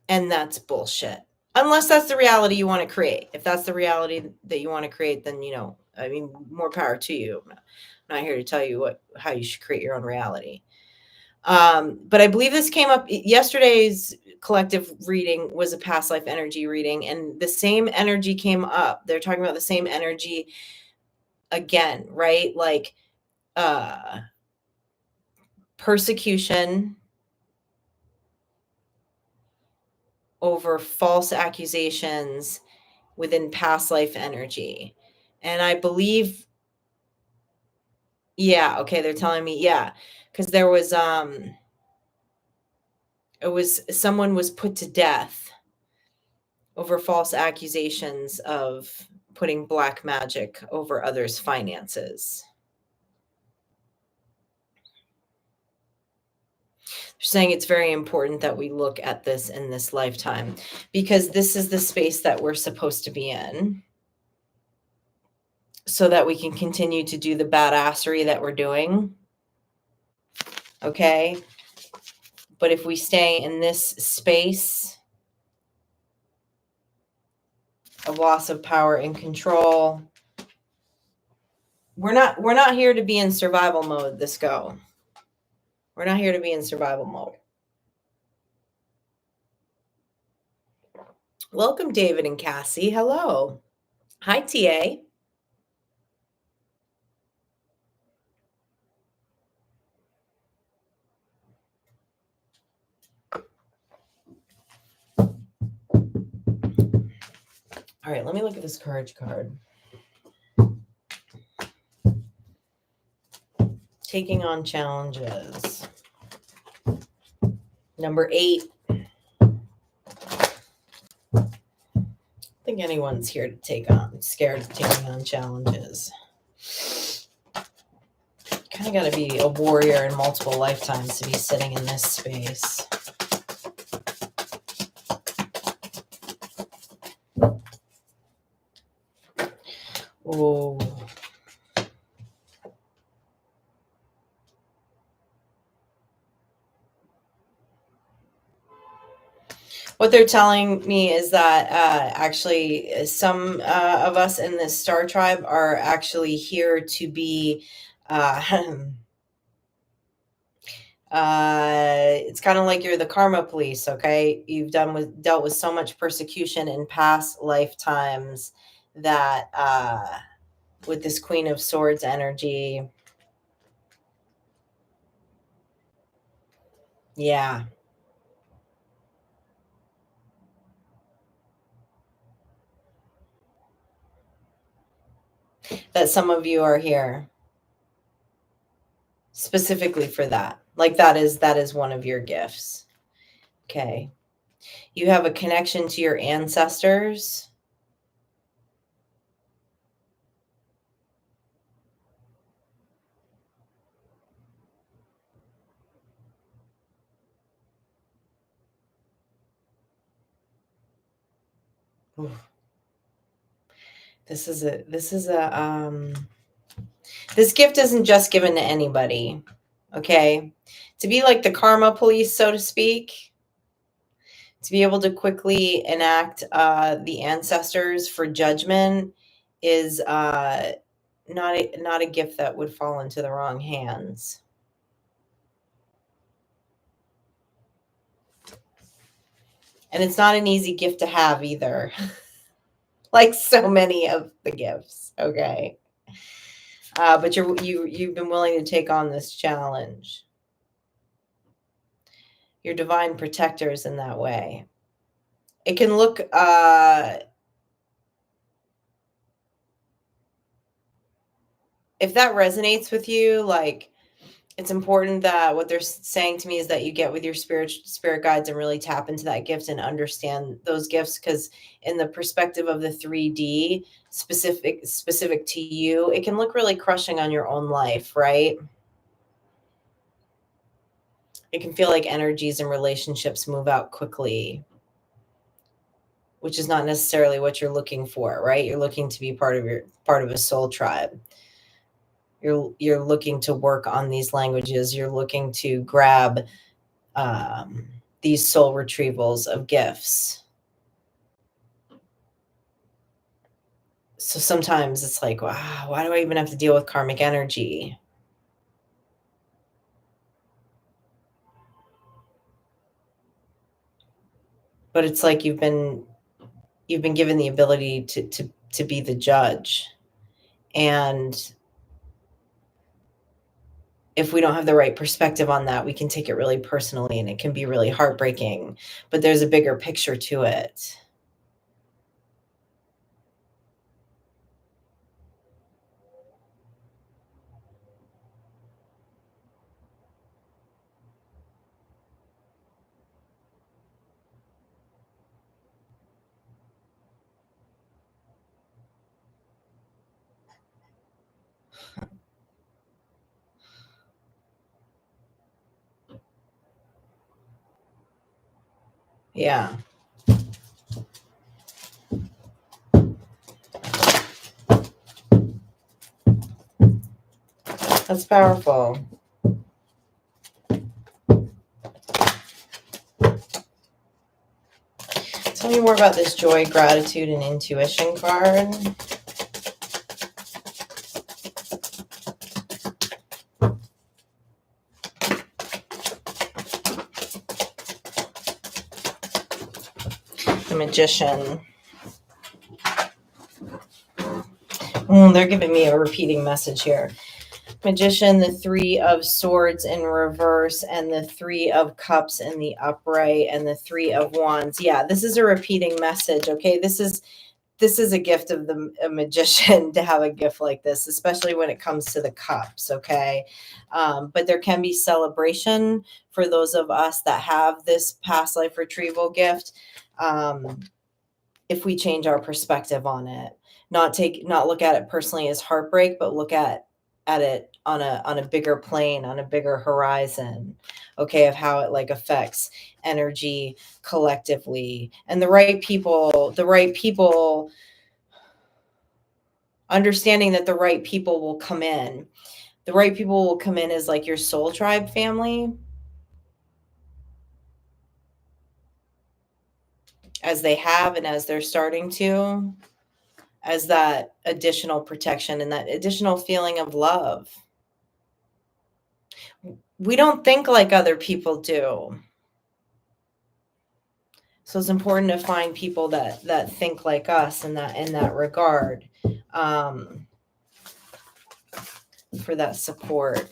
S1: And that's bullshit. Unless that's the reality you want to create. If that's the reality that you want to create, then, more power to you. I'm not here to tell you how you should create your own reality. But I believe this came up yesterday's collective reading was a past life energy reading, and the same energy came up. They're talking about the same energy again, right? Like, persecution over false accusations within past life energy. And I believe, yeah, okay, they're telling me, yeah, because there was someone was put to death over false accusations of putting black magic over others' finances. They're saying it's very important that we look at this in this lifetime, because this is the space that we're supposed to be in, so that we can continue to do the badassery that we're doing. Okay. But if we stay in this space of loss of power and control, we're not here to be in survival mode. We're not here to be in survival mode. Welcome, David and Cassie. Hello. Hi, TA. All right, let me look at this courage card. Taking on challenges. Number 8. I think anyone's here to scared of taking on challenges. Kind of got to be a warrior in multiple lifetimes to be sitting in this space. Oh. What they're telling me is that actually some of us in this star tribe are actually here to be it's kind of like you're the karma police. Okay, you've dealt with so much persecution in past lifetimes that with this Queen of Swords energy, yeah. that some of you are here specifically for that. Like that is one of your gifts. Okay. You have a connection to your ancestors. Ooh. This is a this gift isn't just given to anybody. Okay. To be like the karma police, so to speak, to be able to quickly enact the ancestors for judgment is not a gift that would fall into the wrong hands. And it's not an easy gift to have either. Like so many of the gifts. Okay. But you've been willing to take on this challenge. You're divine protectors in that way. It can look if that resonates with you, like it's important that what they're saying to me is that you get with your spirit guides and really tap into that gift and understand those gifts, because in the perspective of the 3D specific to you, it can look really crushing on your own life, right? It can feel like energies and relationships move out quickly, which is not necessarily what you're looking for, right? You're looking to be part of a soul tribe. You're looking to work on these languages. You're looking to grab these soul retrievals of gifts. So sometimes it's like, wow, why do I even have to deal with karmic energy? But it's like you've been given the ability to be the judge. And if we don't have the right perspective on that, we can take it really personally and it can be really heartbreaking. But there's a bigger picture to it. Yeah. That's powerful. Tell me more about this joy, gratitude, and intuition card. The Magician. They're giving me a repeating message here. Magician, the 3 of Swords in reverse, and the 3 of Cups in the upright, and the 3 of Wands. Yeah, this is a repeating message. Okay, this is a gift of a magician to have a gift like this, especially when it comes to the cups. Okay, but there can be celebration for those of us that have this past life retrieval gift. If we change our perspective on it, not look at it personally as heartbreak, but look at it on a bigger plane, on a bigger horizon, okay, of how it like affects energy collectively. And the right people, understanding that the right people will come in. The right people will come in as like your soul tribe family, as they have and as they're starting to, as that additional protection and that additional feeling of love. We don't think like other people do. So it's important to find people that think like us in that regard, for that support.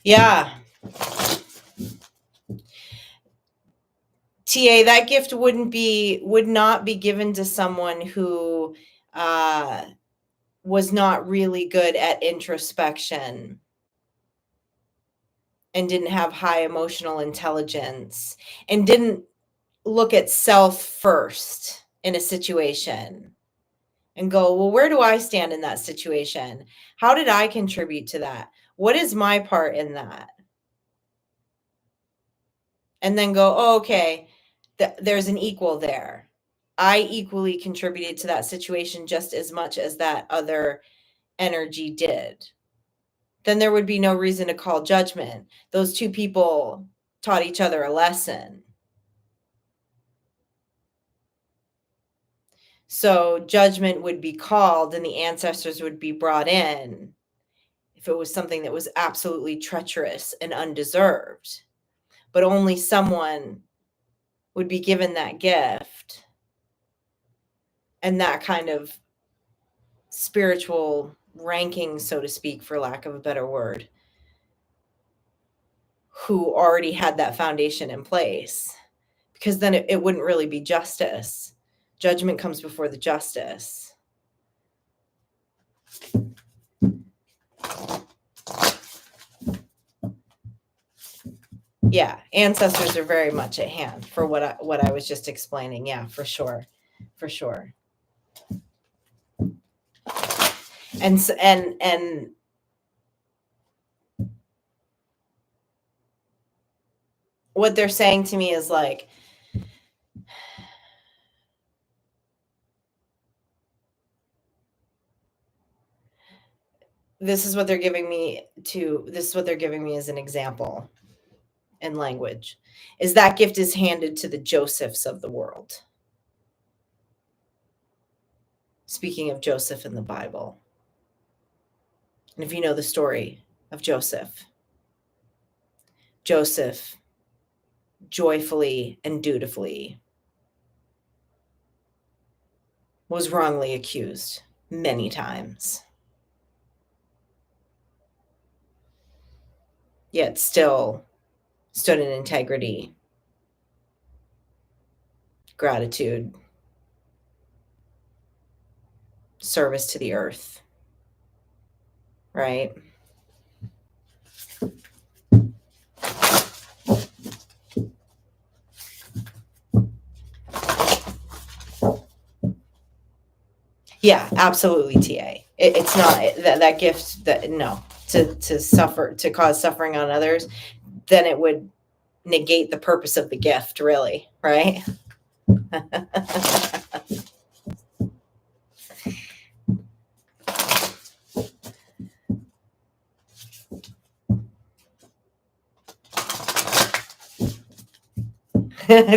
S1: Yeah. TA, that gift would not be given to someone who was not really good at introspection and didn't have high emotional intelligence and didn't look at self first in a situation and go, well, where do I stand in that situation? How did I contribute to that? What is my part in that? And then go, oh, okay, there's an equal there. I equally contributed to that situation just as much as that other energy did. Then there would be no reason to call judgment. Those two people taught each other a lesson. So judgment would be called and the ancestors would be brought in if it was something that was absolutely treacherous and undeserved. But only someone would be given that gift and that kind of spiritual ranking, so to speak, for lack of a better word, who already had that foundation in place. Because then it wouldn't really be justice. Judgment comes before the justice. Yeah, ancestors are very much at hand for what I was just explaining. Yeah, for sure. For sure. And what they're saying to me is like, this is what they're giving me as an example in language, is that gift is handed to the Josephs of the world. Speaking of Joseph in the Bible. And if you know the story of Joseph joyfully and dutifully was wrongly accused many times, yet still stood in integrity, gratitude, service to the earth, right? Yeah, absolutely, TA. It's not that gift that, no, to cause suffering on others, then it would negate the purpose of the gift, really, right?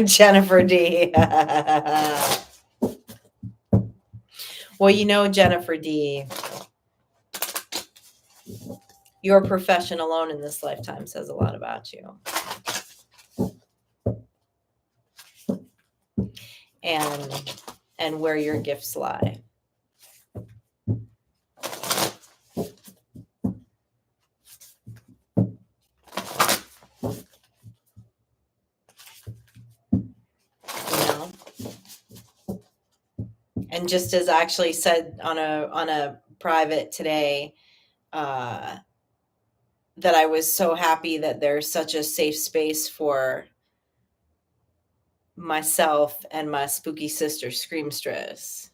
S1: Jennifer D. Well, Jennifer D., your profession alone in this lifetime says a lot about you. And where your gifts lie. And just as I actually said on a private today, that I was so happy that there's such a safe space for myself and my spooky sister Screamstress,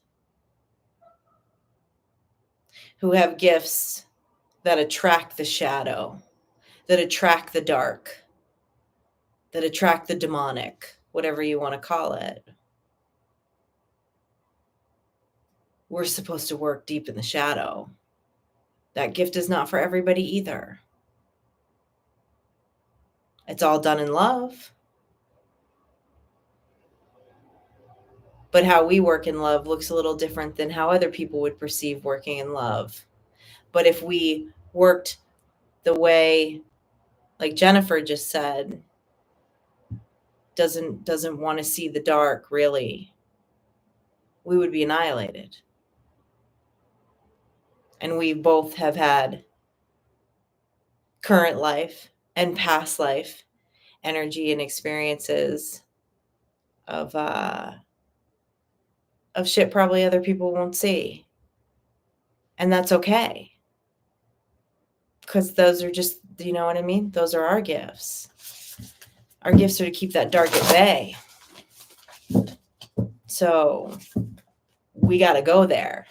S1: who have gifts that attract the shadow, that attract the dark, that attract the demonic, whatever you want to call it. We're supposed to work deep in the shadow. That gift is not for everybody either. It's all done in love. But how we work in love looks a little different than how other people would perceive working in love. But if we worked the way, like Jennifer just said, doesn't want to see the dark, really, we would be annihilated. And we both have had current life and past life energy and experiences of shit probably other people won't see. And that's okay. Because those are just, you know what I mean? Those are our gifts. Our gifts are to keep that dark at bay. So we got to go there.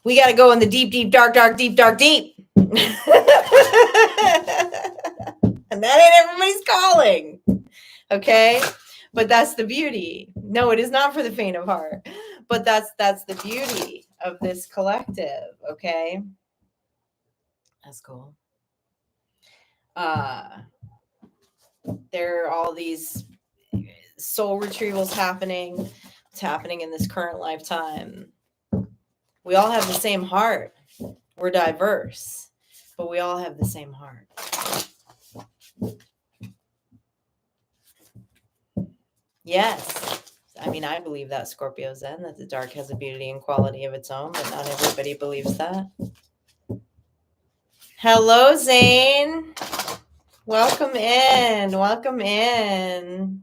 S1: We got to go in the deep, deep, dark, dark, deep, dark, deep. And that ain't everybody's calling. Okay? But that's the beauty. No, it is not for the faint of heart. But that's the beauty of this collective, okay? That's cool. There are all these soul retrievals happening. It's happening in this current lifetime. We all have the same heart. We're diverse, but we all have the same heart. Yes. I mean, I believe that, Scorpio Zen, that the dark has a beauty and quality of its own, but not everybody believes that. Hello, Zane. Welcome in. Welcome in.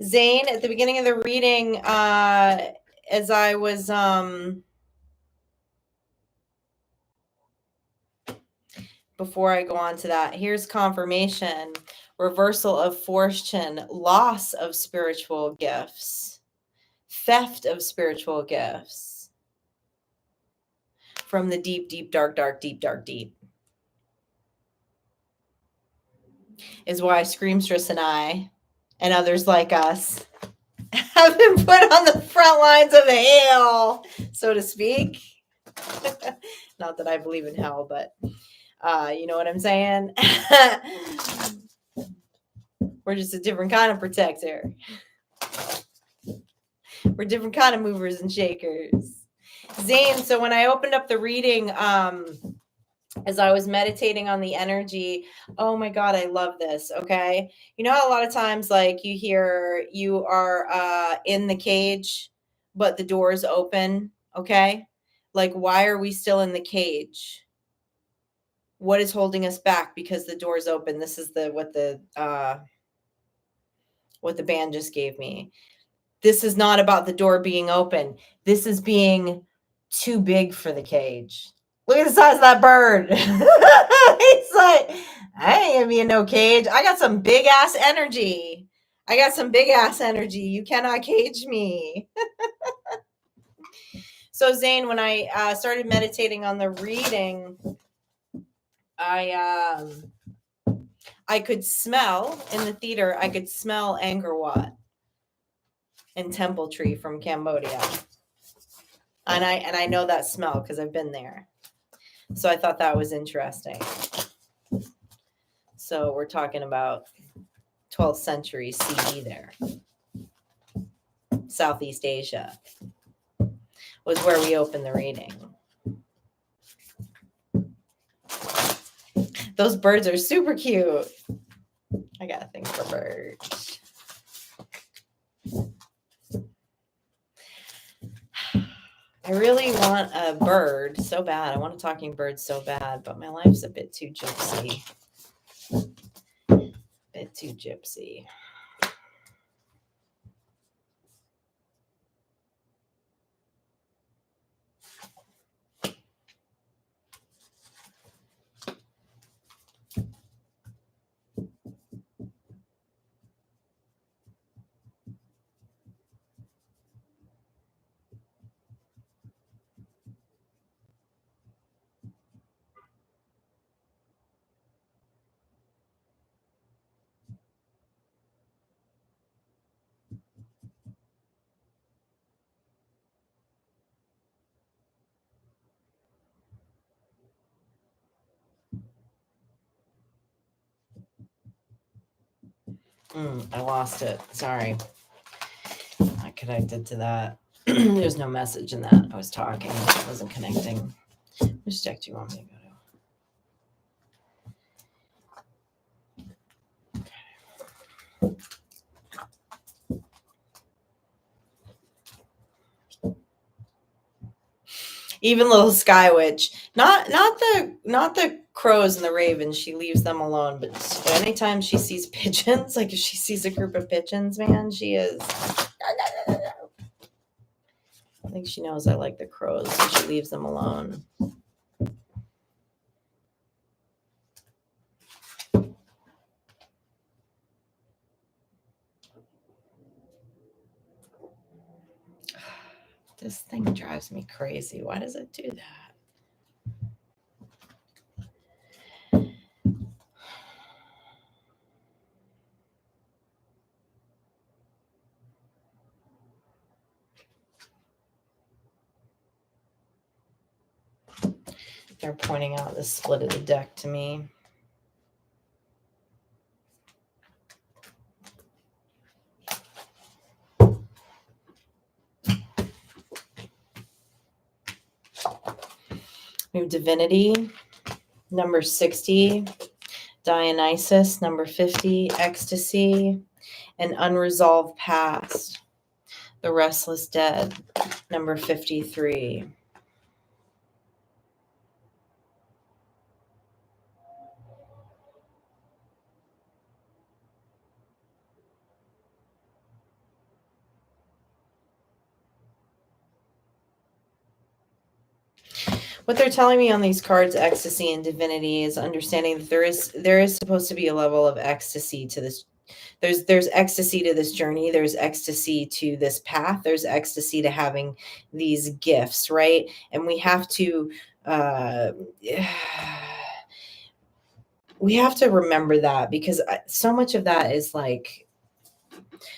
S1: Zane, at the beginning of the reading, as I was before I go on to that, here's confirmation. Reversal of fortune, loss of spiritual gifts, theft of spiritual gifts from the deep, deep, dark, dark, deep, dark, deep. Is why Screamstress and I and others like us have been put on the front lines of hell, so to speak. Not that I believe in hell, but you know what I'm saying? We're just a different kind of protector. We're different kind of movers and shakers. Zane, so when I opened up the reading, as I was meditating on the energy, oh my God, I love this. Okay. You know how a lot of times, like, you hear you are in the cage, but the door's open. Okay. Like, why are we still in the cage? What is holding us back? Because the door's open. This is what the band just gave me. This is not about the door being open. This is being too big for the cage. Look at the size of that bird. He's like, I ain't gonna be in no cage. I got some big ass energy. You cannot cage me. So Zane, when I started meditating on the reading, I could smell in the theater. I could smell Angkor Wat and Temple Tree from Cambodia, and I know that smell because I've been there. So I thought that was interesting. So we're talking about 12th century CE there. Southeast Asia was where we opened the reading. Those birds are super cute. I got a thing for birds. I really want a bird so bad. I want a talking bird so bad, but my life's a bit too gypsy. I lost it. Sorry. I connected to that. There's no message in that. I was talking. I wasn't connecting. Which deck do you want me to go Even little Sky Witch, not the crows and the ravens. She leaves them alone. But anytime she sees pigeons, like if she sees a group of pigeons, man, she is. I think she knows I like the crows, so she leaves them alone. This thing drives me crazy. Why does it do that? They're pointing out the split of the deck to me. We have Divinity, number 60, Dionysus, number 50, Ecstasy, and Unresolved Past, the Restless Dead, number 53. What they're telling me on these cards, Ecstasy and Divinity, is understanding that there is supposed to be a level of ecstasy to this. There's ecstasy to this journey. There's ecstasy to this path. There's ecstasy to having these gifts, right? And we have to we have to remember that, because so much of that is like,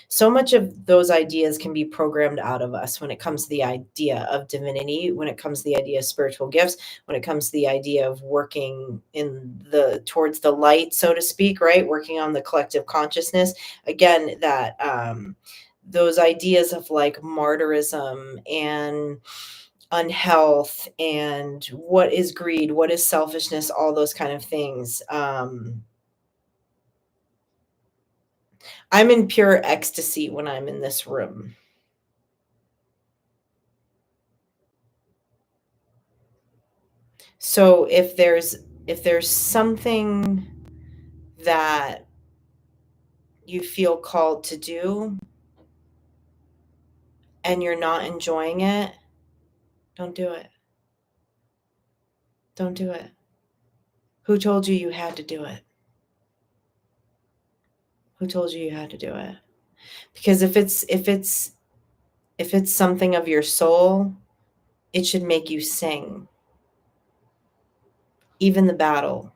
S1: so much of those ideas can be programmed out of us when it comes to the idea of divinity, when it comes to the idea of spiritual gifts, when it comes to the idea of working in the towards the light, so to speak, right? Working on the collective consciousness. Again, that those ideas of like martyrism and unhealth and what is greed, what is selfishness, all those kind of things. I'm in pure ecstasy when I'm in this room. So if there's something that you feel called to do and you're not enjoying it, don't do it. Don't do it. Who told you you had to do it? Who told you you had to do it? Because if it's something of your soul, it should make you sing. Even the battle.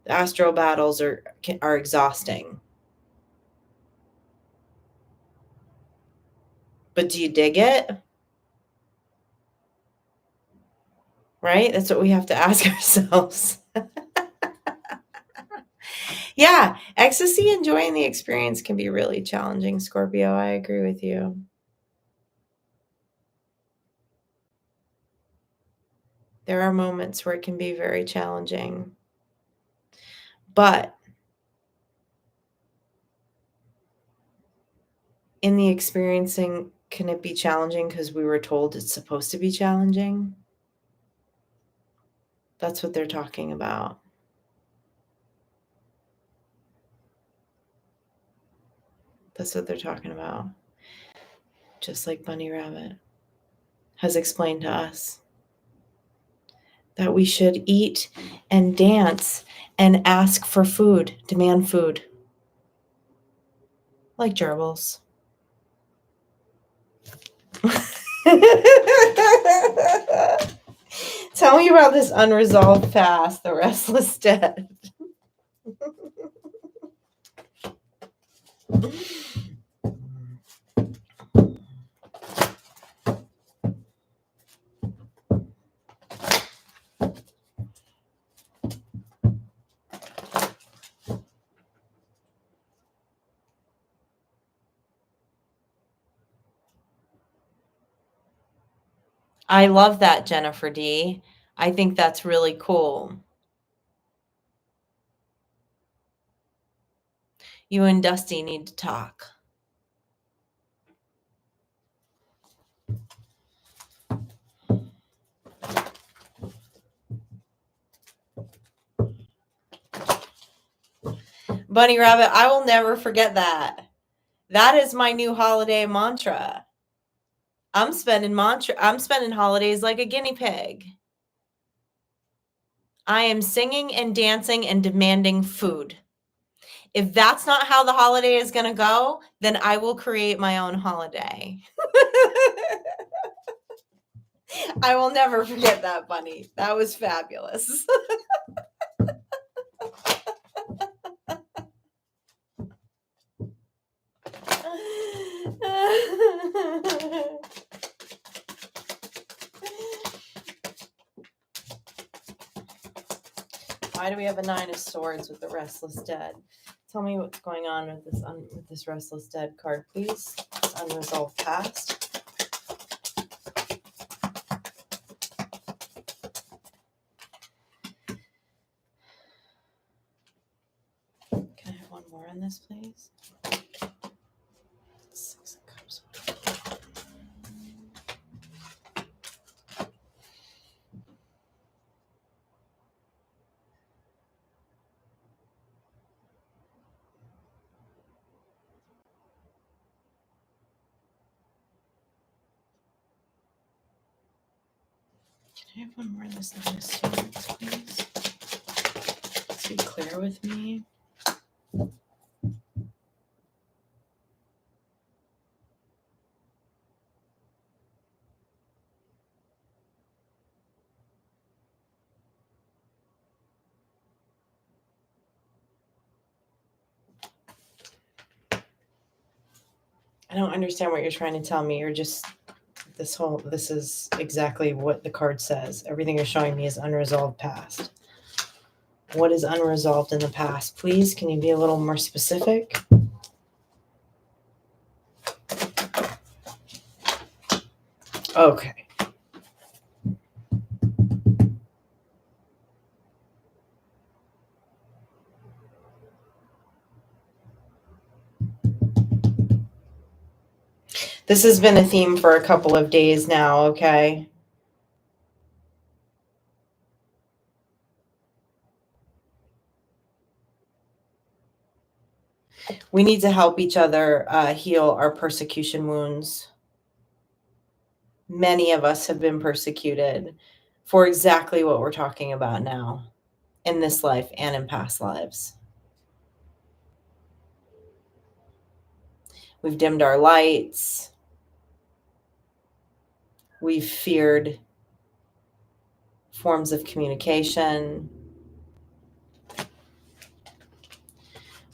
S1: The astral battles are exhausting. But do you dig it? Right? That's what we have to ask ourselves. Yeah, ecstasy, enjoying the experience can be really challenging, Scorpio. I agree with you. There are moments where it can be very challenging. But in the experiencing, can it be challenging because we were told it's supposed to be challenging? That's what they're talking about. That's what they're talking about. Just like Bunny Rabbit has explained to us that we should eat and dance and ask for food, demand food, like gerbils. Tell me about this unresolved past, the restless dead. I love that, Jennifer D. I think that's really cool. You and Dusty need to talk. Bunny Rabbit, I will never forget that. That is my new holiday mantra. I'm spending holidays like a guinea pig. I am singing and dancing and demanding food. If that's not how the holiday is going to go, then I will create my own holiday. I will never forget that, Bunny. That was fabulous. Why do we have a 9 of Swords with the Restless Dead? Tell me what's going on with this Restless Dead card, please. It's unresolved past. Can I have one more on this, please? 6 of Cups. Can I have one more on this Nine of Swords, please? Let's be clear with me. I don't understand what you're trying to tell me. You're just, this is exactly what the card says. Everything you're showing me is unresolved past. What is unresolved in the past? Please, can you be a little more specific? Okay. This has been a theme for a couple of days now, okay? We need to help each other heal our persecution wounds. Many of us have been persecuted for exactly what we're talking about now, in this life and in past lives. We've dimmed our lights. We've feared forms of communication.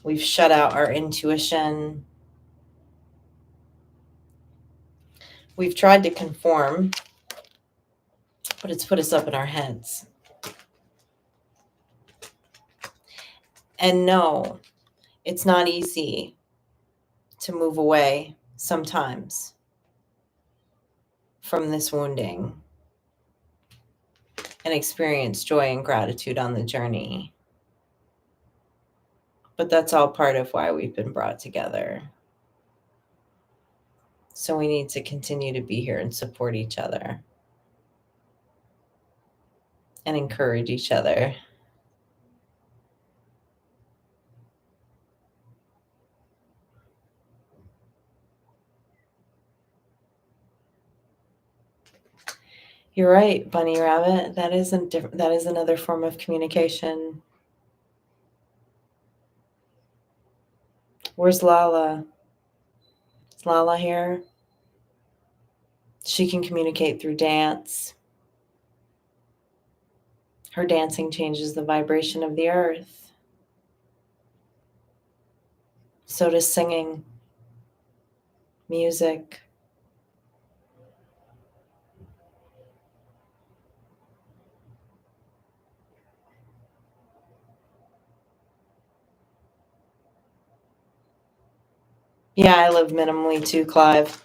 S1: We've shut out our intuition. We've tried to conform, but it's put us up in our heads. And no, it's not easy to move away sometimes from this wounding and experience joy and gratitude on the journey. But that's all part of why we've been brought together. So we need to continue to be here and support each other and encourage each other. You're right, Bunny Rabbit. That is another form of communication. Where's Lala? Is Lala here? She can communicate through dance. Her dancing changes the vibration of the earth. So does singing, music. Yeah, I live minimally too, Clive.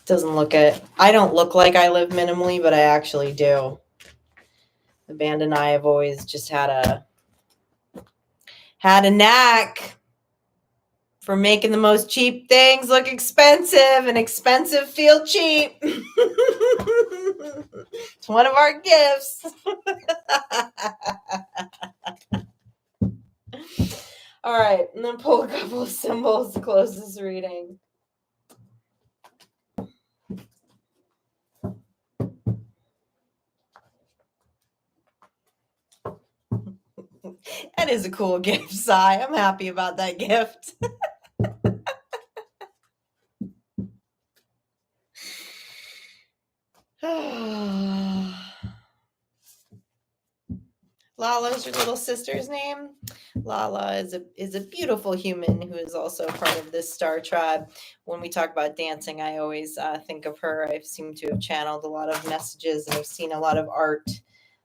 S1: Doesn't look it. I don't look like I live minimally, but I actually do. The band and I have always just had a knack for making the most cheap things look expensive and expensive feel cheap. It's one of our gifts. All right, and then pull a couple of symbols to close this reading. That is a cool gift, Sai. I'm happy about that gift. Lala's your little sister's name. Lala is a beautiful human who is also part of this star tribe. When we talk about dancing, I always think of her. I seem to have channeled a lot of messages, and I've seen a lot of art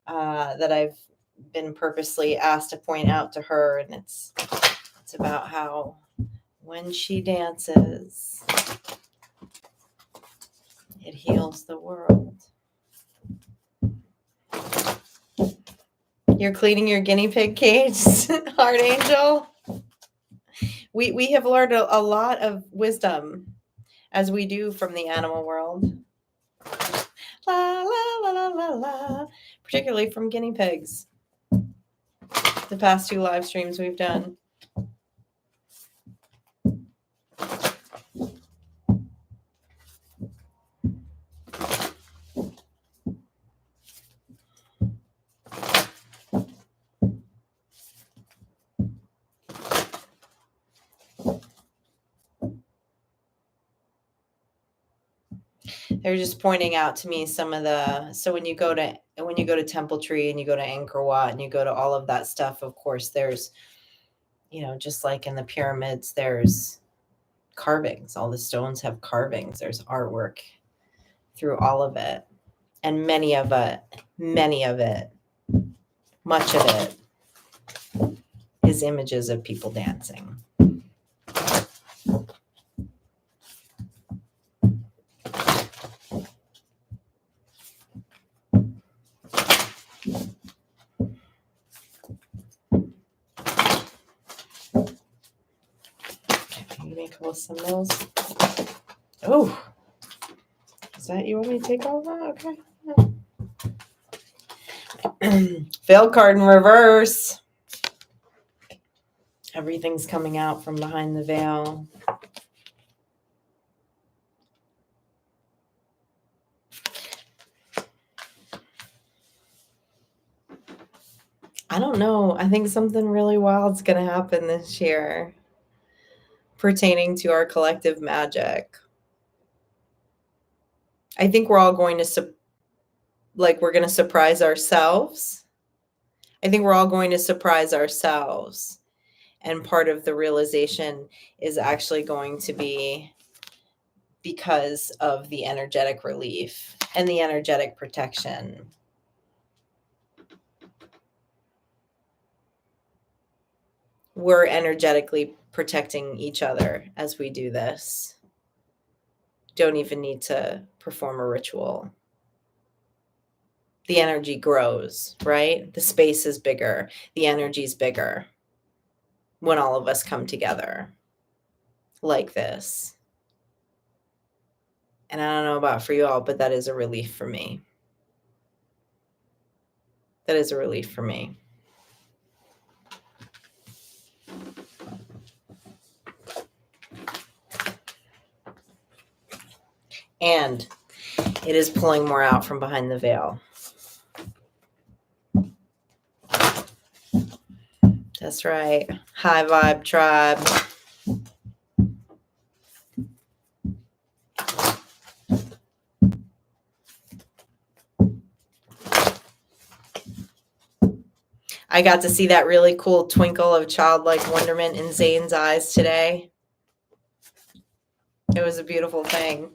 S1: that I've been purposely asked to point out to her, and it's about how when she dances, it heals the world. You're cleaning your guinea pig cage, Heart Angel. We have learned a lot of wisdom, as we do from the animal world. La la la la la la. Particularly from guinea pigs. The past 2 live streams we've done. They're just pointing out to me some of the, so when you go to Temple Tree and you go to Angkor Wat and you go to all of that stuff, of course there's, just like in the pyramids, there's carvings. All the stones have carvings. There's artwork through all of it. And much of it is images of people dancing. Give me a couple of symbols. Oh, is that you want me to take all that? Okay. Fail card in reverse. Everything's coming out from behind the veil. I don't know. I think something really wild's going to happen this year pertaining to our collective magic. I think we're all going to we're going to surprise ourselves. I think we're all going to surprise ourselves. And part of the realization is actually going to be because of the energetic relief and the energetic protection. We're energetically protecting each other as we do this. Don't even need to perform a ritual. The energy grows, right? The space is bigger. The energy is bigger when all of us come together like this. And I don't know about for you all, but that is a relief for me. That is a relief for me. And it is pulling more out from behind the veil. That's right. High vibe tribe. I got to see that really cool twinkle of childlike wonderment in Zane's eyes today. It was a beautiful thing.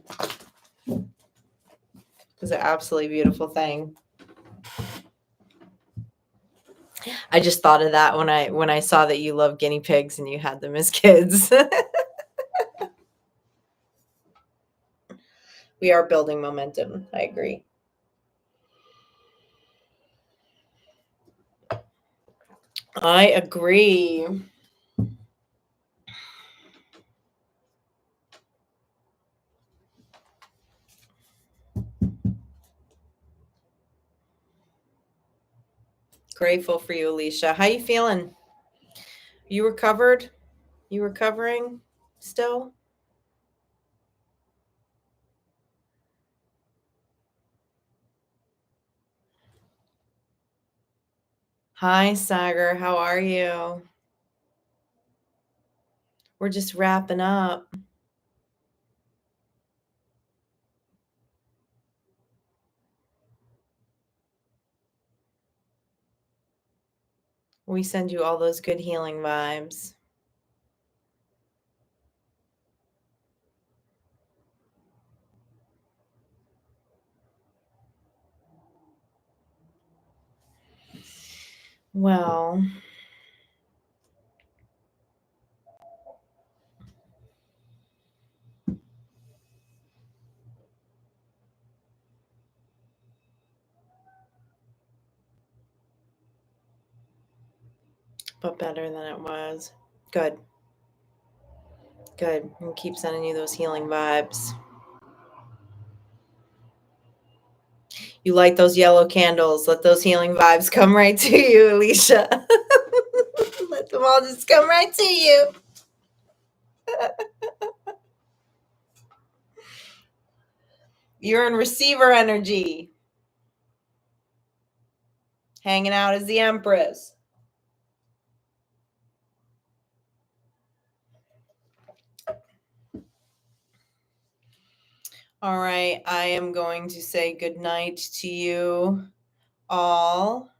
S1: It was an absolutely beautiful thing. I just thought of that when I saw that you love guinea pigs and you had them as kids. We are building momentum. I agree. I agree. Grateful for you, Alicia. How you feeling? You recovered? You recovering still? Hi, Sagar. How are you? We're just wrapping up. We send you all those good healing vibes. Well, but better than it was. Good. Good. And keep sending you those healing vibes. You light those yellow candles. Let those healing vibes come right to you, Alicia. Let them all just come right to you. You're in receiver energy. Hanging out as the Empress. All right. I am going to say good night to you all.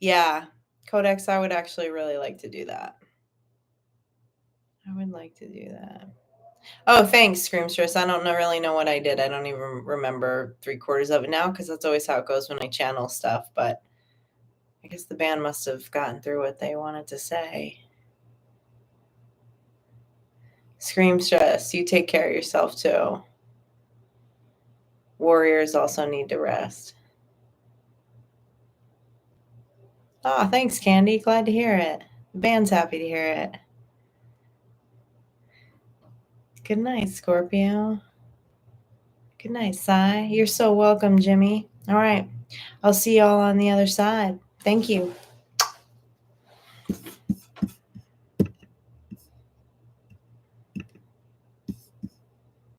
S1: Yeah. Codex, I would actually really like to do that. I would like to do that. Oh, thanks, Screamstress. I don't really know what I did. I don't even remember 3/4 of it now because that's always how it goes when I channel stuff. But I guess the band must have gotten through what they wanted to say. Screamstress, you take care of yourself too. Warriors also need to rest. Oh, thanks, Candy. Glad to hear it. The band's happy to hear it. Good night, Scorpio. Good night, Sai. You're so welcome, Jimmy. All right. I'll see y'all on the other side. Thank you.